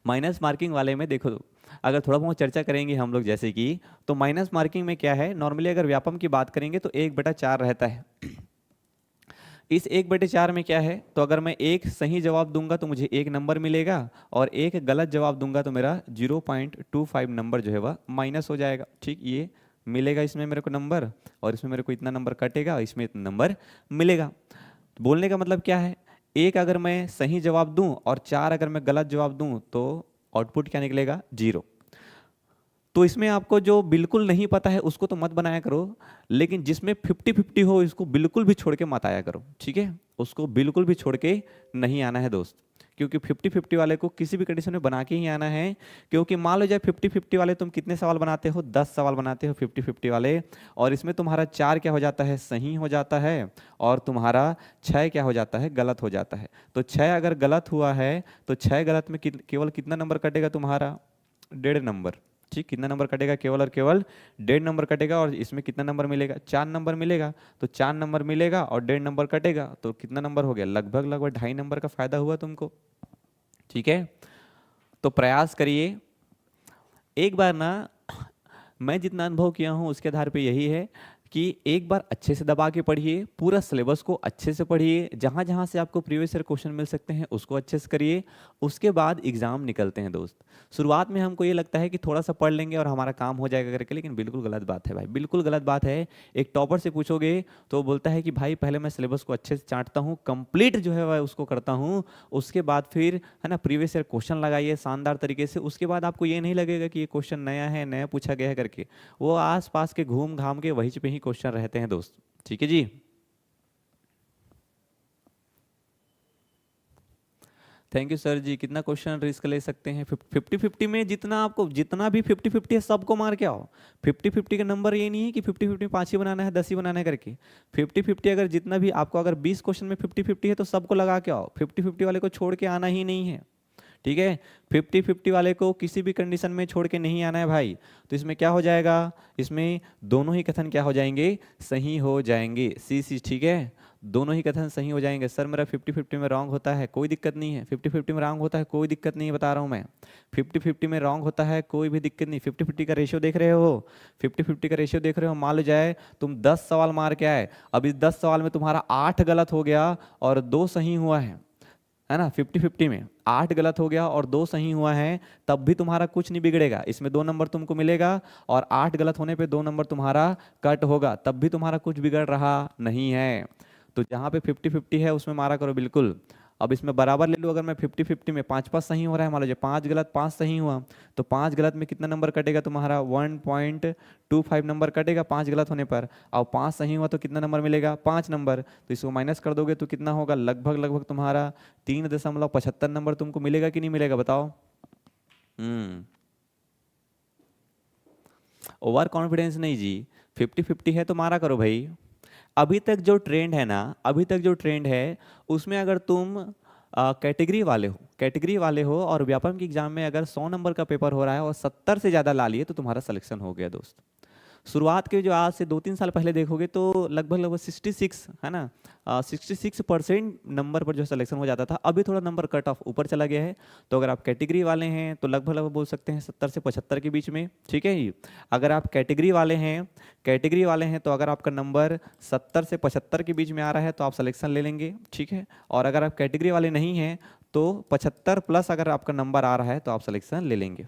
माइनस मार्किंग वाले में देखो, अगर थोड़ा बहुत चर्चा करेंगे हम लोग जैसे कि, तो माइनस मार्किंग में क्या है, नॉर्मली अगर व्यापम की बात करेंगे तो 1/4 रहता है। इस 1/4 में क्या है, तो अगर मैं एक सही जवाब दूंगा तो मुझे 1 नंबर मिलेगा, और एक गलत जवाब दूंगा तो मेरा 0.25 नंबर जो है वह माइनस हो जाएगा। ठीक, ये मिलेगा इसमें मेरे को नंबर, और इसमें मेरे को इतना नंबर कटेगा, इसमें इतना नंबर मिलेगा। बोलने का मतलब क्या है, 1 अगर मैं सही जवाब दूं और 4 अगर मैं गलत जवाब दूं तो आउटपुट क्या निकलेगा, 0। तो इसमें आपको जो बिल्कुल नहीं पता है उसको तो मत बनाया करो, लेकिन जिसमें 50-50 हो इसको बिल्कुल भी छोड़ के मत आया करो। ठीक है, उसको बिल्कुल भी छोड़ के नहीं आना है दोस्त, क्योंकि 50-50 वाले को किसी भी कंडीशन में बना के ही आना है। क्योंकि मान लो जाए 50-50 वाले तुम कितने सवाल बनाते हो, 10 सवाल बनाते हो 50-50 वाले, और इसमें तुम्हारा 4 क्या हो जाता है, सही हो जाता है, और तुम्हारा 6 क्या हो जाता है, गलत हो जाता है। तो 6 अगर गलत हुआ है तो 6 गलत में केवल कितना नंबर कटेगा तुम्हारा, 1.5 नंबर। ठीक, कितना नंबर कटेगा, केवल और केवल 1.5 नंबर कटेगा। और इसमें कितना नंबर मिलेगा, 4 नंबर मिलेगा। तो 4 नंबर मिलेगा और 1.5 नंबर कटेगा, तो कितना नंबर हो गया, लगभग 2.5 नंबर का फायदा हुआ तुमको। ठीक है, तो प्रयास करिए एक बार ना, मैं जितना अनुभव किया हूँ उसके आधार पे यही है कि एक बार अच्छे से दबा के पढ़िए, पूरा सिलेबस को अच्छे से पढ़िए, जहाँ जहाँ से आपको प्रीवियस ईयर क्वेश्चन मिल सकते हैं उसको अच्छे से करिए, उसके बाद एग्जाम निकलते हैं दोस्त। शुरुआत में हमको ये लगता है कि थोड़ा सा पढ़ लेंगे और हमारा काम हो जाएगा करके, लेकिन बिल्कुल गलत बात है भाई, बिल्कुल गलत बात है। एक टॉपर से पूछोगे तो वो बोलता है कि भाई पहले मैं सिलेबस को अच्छे से चाटता हूँ, कंप्लीट जो है वह उसको करता हूँ, उसके बाद फिर है ना प्रीवियस ईयर क्वेश्चन लगाइए शानदार तरीके से, उसके बाद आपको ये नहीं लगेगा कि ये क्वेश्चन नया है, नया पूछा गया है करके। वो आस पास के घूम घाम के वहीं पे ही क्वेश्चन रहते हैं दोस्त। ठीक है जी, थैंक यू सर जी। कितना क्वेश्चन रिस्क ले सकते हैं? 50-50 में जितना आपको, जितना भी 50-50 है सबको मार के आओ। 50-50 का नंबर ये नहीं है कि 50-50 5 ही बनाना है 10 ही बनाना है करके। 50-50 अगर जितना भी आपको, अगर 20 क्वेश्चन में 50-50 है तो सबको लगा के आओ, 50-50 वाले को छोड़ के आना ही नहीं है। ठीक है, 50-50 वाले को किसी भी कंडीशन में छोड़ के नहीं आना है भाई। तो इसमें क्या हो जाएगा, इसमें दोनों ही कथन क्या हो जाएंगे, सही हो जाएंगे। सी सी, ठीक है, दोनों ही कथन सही हो जाएंगे। सर मेरा 50-50 में रॉन्ग होता है, कोई दिक्कत नहीं है। 50-50 में रॉन्ग होता है, कोई दिक्कत नहीं है, बता रहा हूँ मैं। 50-50 में रॉन्ग होता है, कोई भी दिक्कत नहीं। 50-50 का रेशियो देख रहे हो, 50-50 का रेशियो देख रहे हो। मान लो जाए तुम 10 सवाल मार के आए, अब इस 10 सवाल में तुम्हारा 8 गलत हो गया और 2 सही हुआ है ना। 50-50 में 8 गलत हो गया और 2 सही हुआ है, तब भी तुम्हारा कुछ नहीं बिगड़ेगा। इसमें 2 नंबर तुमको मिलेगा और 8 गलत होने पे 2 नंबर तुम्हारा कट होगा, तब भी तुम्हारा कुछ बिगड़ रहा नहीं है। तो जहाँ पे 50-50 है उसमें मारा करो बिल्कुल। अब इसमें बराबर ले लो, अगर मैं 50-50 में 5-5 सही हो रहा है, मान लीजिए 5 गलत 5 सही हुआ, तो 5 गलत में कितना नंबर कटेगा तुम्हारा, 1.25 नंबर कटेगा 5 गलत होने पर। और 5 सही हुआ तो कितना नंबर मिलेगा, 5 नंबर। तो इसको माइनस कर दोगे तो कितना होगा, लगभग लगभग तुम्हारा 3.75 नंबर तुमको मिलेगा कि नहीं मिलेगा, बताओ। ओवर कॉन्फिडेंस नहीं जी, 50-50 है तो मारा करो भाई। अभी तक जो ट्रेंड है ना, अभी तक जो ट्रेंड है उसमें अगर तुम कैटेगरी वाले हो, कैटेगरी वाले हो और व्यापम के एग्जाम में अगर 100 नंबर का पेपर हो रहा है और 70 से ज़्यादा ला लिए तो तुम्हारा सिलेक्शन हो गया दोस्त। शुरुआत के जो आज से 2-3 साल पहले देखोगे तो लगभग लगभग 66 है ना, 66% नंबर पर जो सिलेक्शन हो जाता था। अभी थोड़ा नंबर कट ऑफ ऊपर चला गया है। तो अगर आप कैटेगरी वाले हैं तो लगभग लगभग बोल सकते हैं 70 से 75 के बीच में। ठीक है जी, अगर आप कैटेगरी वाले हैं, कैटेगरी वाले हैं तो अगर आपका नंबर 70 से 75 के बीच में आ रहा है तो आप सिलेक्शन ले लेंगे। ठीक है, और अगर आप कैटेगरी वाले नहीं हैं तो 75 प्लस अगर आपका नंबर आ रहा है तो आप सिलेक्शन ले लेंगे।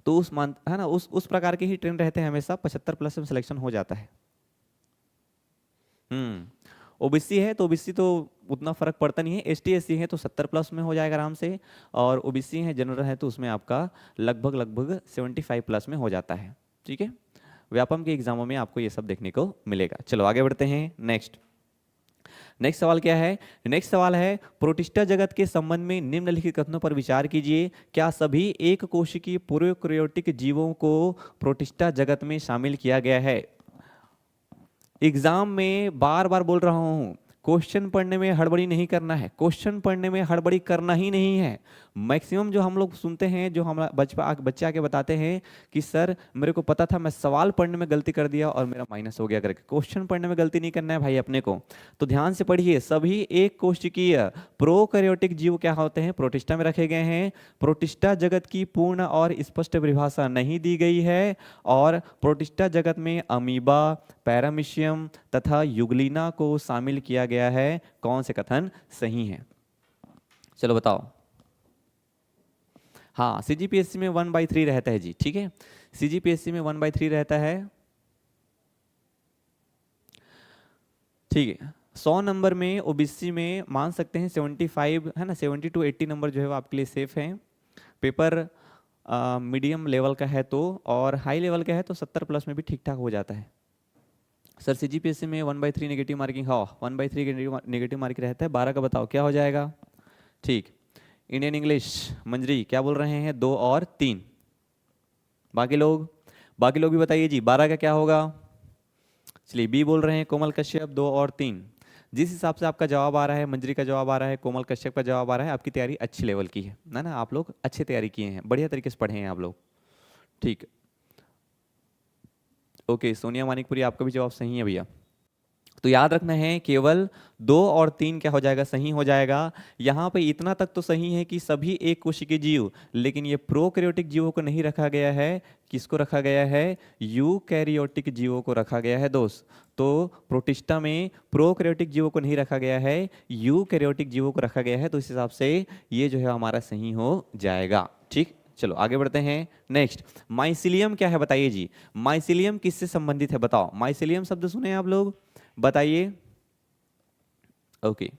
तो उस मान है ना, उस प्रकार के ही ट्रेंड रहते हैं हमेशा, 75 प्लस में सिलेक्शन हो जाता है। ओबीसी है तो ओबीसी तो उतना फर्क पड़ता नहीं है, एसटी एससी है तो 70 प्लस में हो जाएगा आराम से, और ओबीसी है जनरल है तो उसमें आपका लगभग लगभग 75 प्लस में हो जाता है। ठीक है, व्यापम के एग्जामों में आपको ये सब देखने को मिलेगा। चलो आगे बढ़ते हैं। नेक्स्ट सवाल क्या है, नेक्स्ट सवाल है, प्रोटिस्टा जगत के संबंध में निम्नलिखित कथनों पर विचार कीजिए। क्या सभी एक कोशिकीय प्रोकैरियोटिक जीवों को प्रोटिस्टा जगत में शामिल किया गया है? एग्जाम में बार बार बोल रहा हूं, क्वेश्चन पढ़ने में हड़बड़ी नहीं करना है, क्वेश्चन पढ़ने में हड़बड़ी करना ही नहीं है। मैक्सिमम जो हम लोग सुनते हैं, जो हमारा बच्चे आके बताते हैं कि सर मेरे को पता था, मैं सवाल पढ़ने में गलती कर दिया और मेरा माइनस हो गया करके। क्वेश्चन पढ़ने में गलती नहीं करना है भाई अपने को। तो ध्यान से पढ़िए, सभी एक कोशिकीय प्रोकैरियोटिक जीव क्या होते हैं, प्रोटिस्टा में रखे गए हैं। प्रोटिस्टा जगत की पूर्ण और स्पष्ट परिभाषा नहीं दी गई है, और प्रोटिस्टा जगत में अमीबा, पैरामीशियम तथा युगलिना को शामिल किया गया है। कौन से कथन सही हैं? चलो बताओ। हाँ, सीजीपीएससी में 1/3 रहता है जी। ठीक है, सीजीपीएससी में 1/3 रहता है। ठीक है, 100 नंबर में ओबीसी में मान सकते हैं 75 है ना, 70 to 80 नंबर जो है वो आपके लिए सेफ है। पेपर मीडियम लेवल का है तो, और हाई लेवल का है तो 70 प्लस में भी ठीक ठाक हो जाता है। सर सीजीपीएससी में 1/3 नेगेटिव मार्किंग, हाँ 1/3 नेगेटिव मार्किंग रहता है। 12 का बताओ क्या हो जाएगा? ठीक, इंडियन इंग्लिश मंजरी क्या बोल रहे हैं, 2 और 3। बाकी लोग भी बताइए जी, 12 का क्या होगा? चलिए बी बोल रहे हैं कोमल कश्यप, 2 और 3। जिस हिसाब से आपका जवाब आ रहा है, मंजरी का जवाब आ रहा है, कोमल कश्यप का जवाब आ रहा है, आपकी तैयारी अच्छी लेवल की है ना, आप लोग अच्छी तैयारी किए हैं, बढ़िया तरीके से पढ़े हैं आप लोग। ठीक, ओके, सोनिया मानिकपुरी आपका भी जवाब सही है भैया। तो याद रखना है केवल 2 और 3 क्या हो जाएगा, सही हो जाएगा। यहाँ पे इतना तक तो सही है कि सभी एक कोशिकीय जीव, लेकिन ये प्रोकैरियोटिक जीवों को नहीं रखा गया है। किसको रखा गया है, यूकैरियोटिक जीवों को रखा गया है दोस्त। तो प्रोटिस्टा में प्रोकैरियोटिक जीवों को नहीं रखा गया है, यूकैरियोटिक जीवों को रखा गया है। तो इस हिसाब से ये जो है हमारा सही हो जाएगा। ठीक, चलो आगे बढ़ते हैं। नेक्स्ट, माइसिलियम क्या है बताइए जी। माइसिलियम किससे संबंधित है बताओ। माइसिलियम शब्द सुने आप लोग, बताइए। ओके,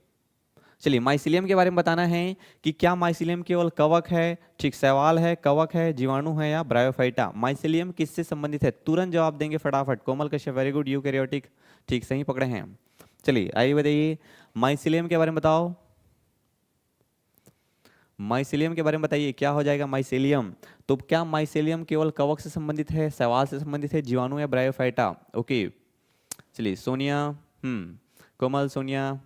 चलिए माइसिलियम के बारे में बताना है कि क्या माइसिलियम केवल कवक है। ठीक, सवाल है कवक है, जीवाणु है या ब्रायोफाइटा। माइसिलियम किससे संबंधित है, तुरंत जवाब देंगे फटाफट। कोमल कश्यप, वेरी गुड, यूकैरियोटिक। ठीक, सही पकड़े हैं। चलिए आइए बताइए माइसिलियम के बारे में बताओ। माइसिलियम के बारे में बताइए क्या हो जाएगा माइसिलियम। तो क्या माइसिलियम केवल कवक से संबंधित है, सवाल से संबंधित है, जीवाणु या ब्रायोफाइटा। ओके, चलिए सोनिया, कोमल, सोनिया,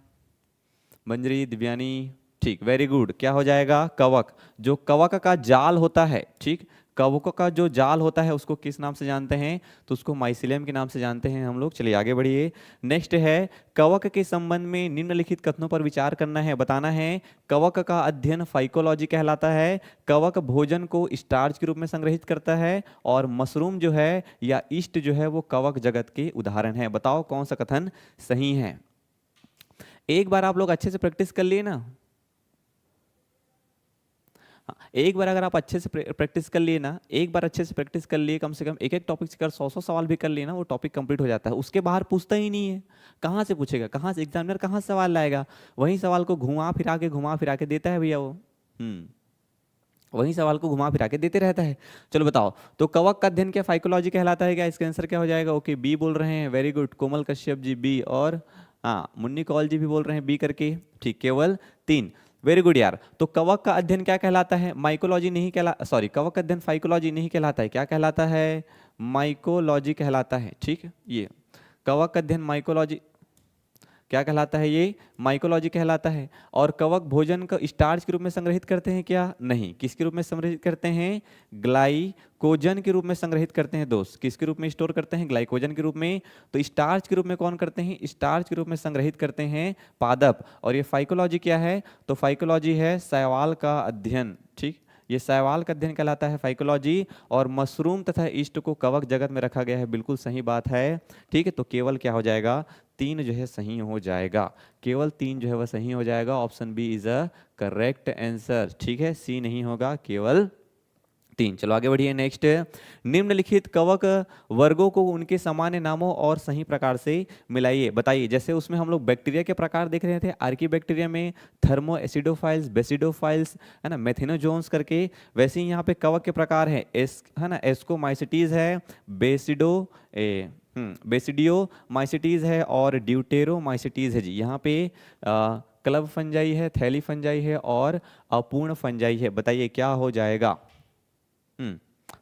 मंजरी, दिव्यानी। ठीक, वेरी गुड, क्या हो जाएगा, कवक। जो कवक का जाल होता है, ठीक, कवक का जो जाल होता है उसको किस नाम से जानते हैं, तो उसको माइसिलियम के नाम से जानते हैं हम लोग। चलिए आगे बढ़िए। नेक्स्ट है, कवक के संबंध में निम्नलिखित कथनों पर विचार करना है, बताना है। कवक का अध्ययन फाइकोलॉजी कहलाता है। कवक भोजन को स्टार्च के रूप में संग्रहित करता है, और मशरूम जो है या ईस्ट जो है वो कवक जगत के उदाहरण है। बताओ कौन सा कथन सही है। एक बार आप लोग अच्छे से प्रैक्टिस कर लिए ना, एक बार अगर आप अच्छे से प्रैक्टिस कर लिए ना, एक बार अच्छे से प्रैक्टिस कर लिए, कम से कम एक एक टॉपिक से कर 100 सवाल भी कर लिए ना, वो टॉपिक कंप्लीट हो जाता है। उसके बाहर पूछता ही नहीं है। कहाँ से पूछेगा, कहाँ से एग्जामिनर कहाँ से सवाल लाएगा। वही सवाल को घुमा फिरा के देता है भैया वो। वही सवाल को घुमा फिरा के देते रहता है। चलो बताओ, तो कवक का अध्ययन क्या फाइकोलॉजी कहलाता है क्या। इसका आंसर क्या हो जाएगा। ओके, बी बोल रहे हैं, वेरी गुड। कोमल कश्यप जी बी, और हाँ मुन्नी कौल जी भी बोल रहे हैं बी करके। ठीक, केवल 3, वेरी गुड यार। तो कवक का अध्ययन क्या कहलाता है, माइकोलॉजी नहीं सॉरी, कवक का अध्ययन फाइकोलॉजी नहीं कहलाता है, क्या कहलाता है, माइकोलॉजी कहलाता है। ठीक, ये कवक का अध्ययन माइकोलॉजी क्या कहलाता है, ये माइकोलॉजी कहलाता है। और कवक भोजन का स्टार्च के रूप में संग्रहित करते हैं क्या, नहीं। किसके रूप में संग्रहित करते हैं, ग्लाइकोजन के रूप में संग्रहित करते हैं दोस्त। किसके रूप में स्टोर करते हैं, ग्लाइकोजन के रूप में। तो स्टार्च के रूप में कौन करते हैं, स्टार्च के रूप में संग्रहित करते हैं पादप। और ये फाइकोलॉजी क्या है, तो फाइकोलॉजी है शैवाल का अध्ययन। ठीक, ये शैवाल का अध्ययन कहलाता है फाइकोलॉजी। और मशरूम तथा ईस्ट को कवक जगत में रखा गया है, बिल्कुल सही बात है। ठीक है, तो केवल क्या हो जाएगा, 3 जो है सही हो जाएगा। केवल 3 जो है वह सही हो जाएगा। Option B is a correct answer. ठीक है, सी नहीं होगा, केवल 3। चलो आगे बढ़िए। नेक्स्ट, निम्नलिखित कवक वर्गों को उनके सामान्य नामों और सही प्रकार से मिलाइए, बताइए। जैसे उसमें हम लोग बैक्टीरिया के प्रकार देख रहे थे, आर्की बैक्टीरिया में थर्मो एसिडोफाइल्स, बेसिडोफाइल्स, है ना, मेथिनोजोन्स करके। वैसे ही यहाँ पे कवक के प्रकार है है ना, एस्कोमाइसिटीज है, बेसिडियोमाइसिटीज है, और ड्यूटेरोमाइसिटीज है जी। यहाँ पे क्लब फंजाई है, थैली फंजाई है, और अपूर्ण फंजाई है। बताइए क्या हो जाएगा।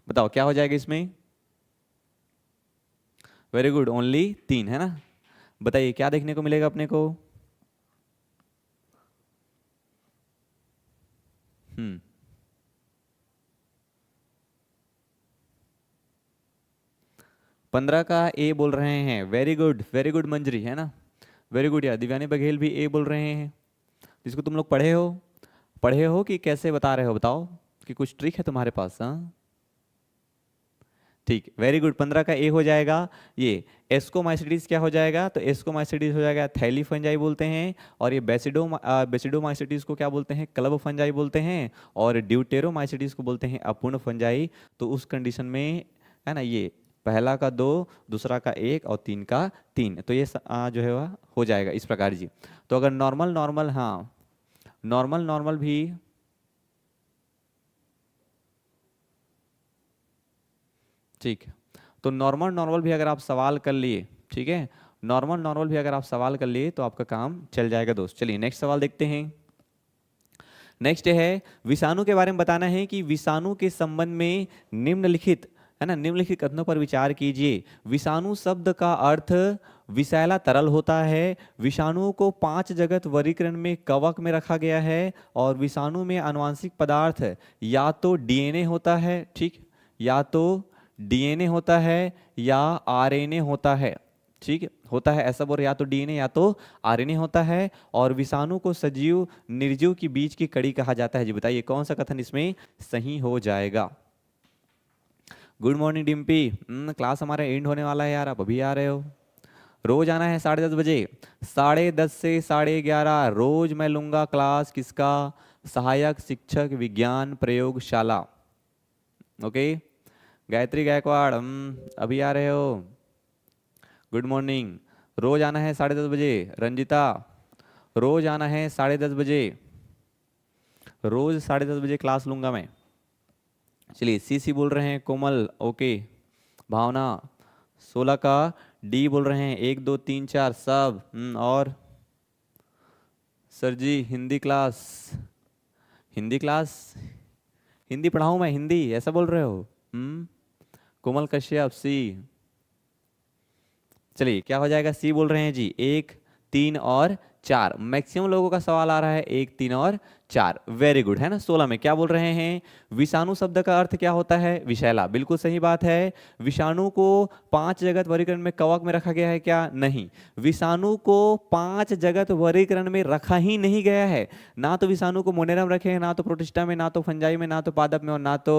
बताओ क्या हो जाएगा इसमें। वेरी गुड, ओनली 3 है ना। बताइए क्या देखने को मिलेगा अपने को। 15 का ए बोल रहे हैं, वेरी गुड मंजरी, है ना, वेरी गुड यार। दिव्यानी बघेल भी ए बोल रहे हैं। जिसको तुम लोग पढ़े हो कि कैसे बता रहे हो, बताओ कि कुछ ट्रिक है तुम्हारे पास। हाँ ठीक, वेरी गुड, 15 का ए हो जाएगा। ये एस्कोमाइसिटीज क्या हो जाएगा, तो एस्कोमाइसिटीज हो जाएगा थैली फंजाई बोलते हैं। और ये बेसिडोमाइसिटीज को क्या बोलते हैं, क्लब फंजाई बोलते हैं। और ड्यूटेरोमाइसिटीज को बोलते हैं अपूर्ण फंजाई। तो उस कंडीशन में है ना, ये पहला का 2, दूसरा का 1 और 3 का 3, तो ये जो है वह हो जाएगा इस प्रकार जी। तो अगर नॉर्मल, हाँ नॉर्मल भी, ठीक, तो नॉर्मल भी अगर आप सवाल कर लिए, ठीक है, नॉर्मल भी अगर आप सवाल कर लिए तो आपका काम चल जाएगा दोस्त। चलिए नेक्स्ट सवाल देखते हैं। नेक्स्ट है, विषाणु के बारे में बताना है कि विषाणु के संबंध में निम्नलिखित, है ना, निम्नलिखित कथनों पर विचार कीजिए। विषाणु शब्द का अर्थ विषैला तरल होता है। विषाणुओं को 5 जगत वर्गीकरण में कवक में रखा गया है। और विषाणु में आनुवांशिक पदार्थ या तो डीएनए होता है, ठीक, या तो डीएनए होता है या आरएनए होता है। ठीक है, होता है ऐसा बोल, या तो डीएनए या तो आरएनए होता है। और विषाणु को सजीव निर्जीव के बीच की कड़ी कहा जाता है। जी बताइए कौन सा कथन इसमें सही हो जाएगा। गुड मॉर्निंग डिम्पी, क्लास हमारा एंड होने वाला है यार, आप अभी आ रहे हो। रोज आना है 10:30 बजे, 10:30 से 11:30 रोज मैं लूंगा क्लास किसका, सहायक शिक्षक विज्ञान प्रयोगशाला। ओके, गायत्री गायकवाड़ अभी आ रहे हो। गुड मॉर्निंग, रोज आना है 10:30 बजे। रंजिता रोज आना है 10:30 बजे, रोज 10:30 बजे क्लास लूंगा मैं। चलिए सीसी बोल रहे हैं कोमल, ओके। भावना 16 का डी बोल रहे हैं, 1 2 3 4 सब। और सर जी हिंदी क्लास, हिंदी क्लास, हिंदी पढ़ाऊं मैं, हिंदी ऐसा बोल रहे हो। कोमल कश्यप सी। चलिए क्या हो जाएगा, सी बोल रहे हैं जी, 1 3 और 4। मैक्सिमम लोगों का सवाल आ रहा है 1 3 और 4। वेरी गुड, है ना। 16 में क्या बोल रहे हैं, विषाणु शब्द का अर्थ क्या होता है, विषैला। बिल्कुल सही बात है। विषाणु को 5 जगत वर्गीकरण में कवक में रखा गया है क्या, नहीं। विषाणु को 5 जगत वर्गीकरण में रखा ही नहीं गया है। ना तो विषाणु को मोनेरम रखे हैं, ना तो प्रोटिस्टा में, ना तो फंजाई में, ना तो पादप में, और ना तो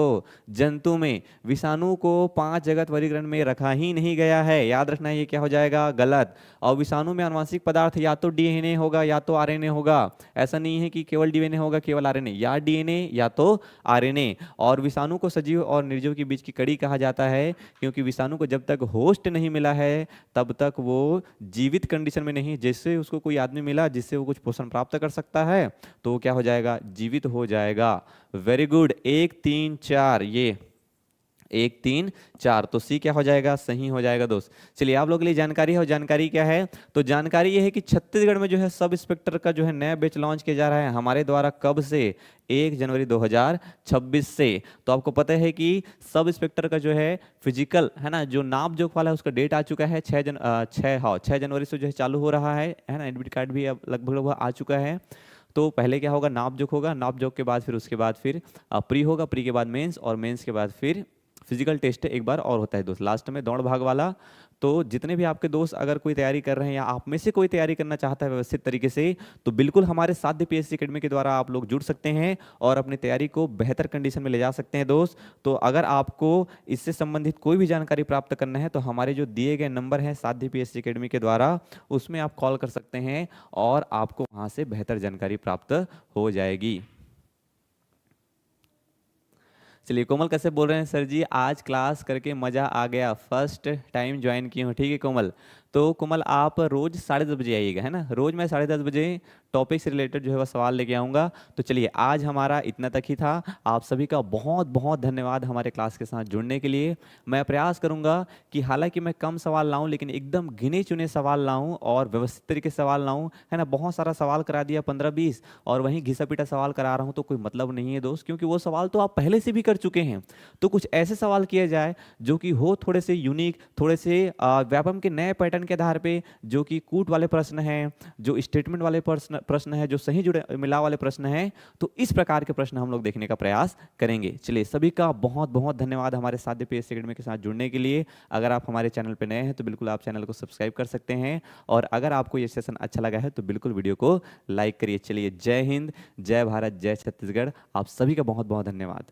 जंतु में। विषाणु को 5 जगत वर्गीकरण में रखा ही नहीं गया है। याद रखना है, ये क्या हो जाएगा, गलत। और विषाणु में आनुवांशिक पदार्थ या तो डीएनए होगा या तो आरएनए होगा। ऐसा नहीं है कि केवल डीएनए होगा केवल आरएनए, या डीएनए या तो आरएनए। और विषाणु को सजीव और निर्जीव के बीच की कड़ी कहा जाता है, क्योंकि विषाणु को जब तक होस्ट नहीं मिला है तब तक वो जीवित कंडीशन में नहीं। जैसे उसको कोई आदमी मिला जिससे वो कुछ पोषण प्राप्त कर सकता है तो वो क्या हो जाएगा, जीवित हो जाएगा। वेरी गुड, 1 3 4, ये 1 3 4, तो सी क्या हो जाएगा, सही हो जाएगा दोस्त। चलिए आप लोगों के लिए जानकारी है, और जानकारी क्या है, तो जानकारी ये है कि छत्तीसगढ़ में जो है सब इंस्पेक्टर का जो है नया बैच लॉन्च किया जा रहा है हमारे द्वारा। कब से, 1 जनवरी 2026 से। तो आपको पता है कि सब इंस्पेक्टर का जो है फिजिकल, है ना, जो नाप जोख वाला है उसका डेट आ चुका है 6 जनवरी से जो है चालू हो रहा है ना। एडमिट कार्ड भी अब लगभग आ चुका है। तो पहले क्या होगा, नाप जोख होगा, नाप जोख के बाद फिर उसके बाद फिर प्री होगा, प्री के बाद मेंस, और मेंस के बाद फिर फिजिकल टेस्ट एक बार और होता है दोस्त, लास्ट में दौड़ भाग वाला। तो जितने भी आपके दोस्त अगर कोई तैयारी कर रहे हैं या आप में से कोई तैयारी करना चाहता है व्यवस्थित तरीके से, तो बिल्कुल हमारे साध्य पीएससी एकेडमी के द्वारा आप लोग जुड़ सकते हैं और अपनी तैयारी को बेहतर कंडीशन में ले जा सकते हैं दोस्त। तो अगर आपको इससे संबंधित कोई भी जानकारी प्राप्त करना है तो हमारे जो दिए गए नंबर हैं साध्य पीएससी एकेडमी के द्वारा, उसमें आप कॉल कर सकते हैं और आपको वहाँ से बेहतर जानकारी प्राप्त हो जाएगी। चलिए कोमल कैसे बोल रहे हैं, सर जी आज क्लास करके मज़ा आ गया, फर्स्ट टाइम ज्वाइन की हूँ। ठीक है कोमल, तो कोमल आप रोज 10:30 बजे आइएगा, है ना। रोज मैं 10:30 बजे टॉपिक से रिलेटेड जो है वह सवाल लेके आऊँगा। तो चलिए आज हमारा इतना तक ही था। आप सभी का बहुत बहुत धन्यवाद हमारे क्लास के साथ जुड़ने के लिए। मैं प्रयास करूँगा कि हालांकि मैं कम सवाल लाऊँ लेकिन एकदम गिने चुने सवाल लाऊँ और व्यवस्थित तरीके से सवाल लाऊँ, है ना। बहुत सारा सवाल करा दिया 15-20 और वहीं घिसा पीटा सवाल करा रहा हूँ तो कोई मतलब नहीं है दोस्त, क्योंकि वो सवाल तो आप पहले से भी कर चुके हैं। तो कुछ ऐसे सवाल किए जाए जो कि हो थोड़े से यूनिक, थोड़े से व्यापम के नए पैटर्न के आधार पे, जो कि कूट वाले प्रश्न हैं, जो स्टेटमेंट वाले प्रश्न है, जो सही जुड़े मिलाव वाले प्रश्न हैं। तो इस प्रकार के प्रश्न हम लोग देखने का प्रयास करेंगे। चलिए सभी का बहुत बहुत धन्यवाद हमारे साध्य पीएससी एकेडमी के साथ जुड़ने के लिए। अगर आप हमारे चैनल पर नए हैं तो बिल्कुल आप चैनल को सब्सक्राइब कर सकते हैं, और अगर आपको ये सेशन अच्छा लगा है तो बिल्कुल वीडियो को लाइक करिए। चलिए जय हिंद, जय भारत, जय छत्तीसगढ़। आप सभी का बहुत बहुत धन्यवाद।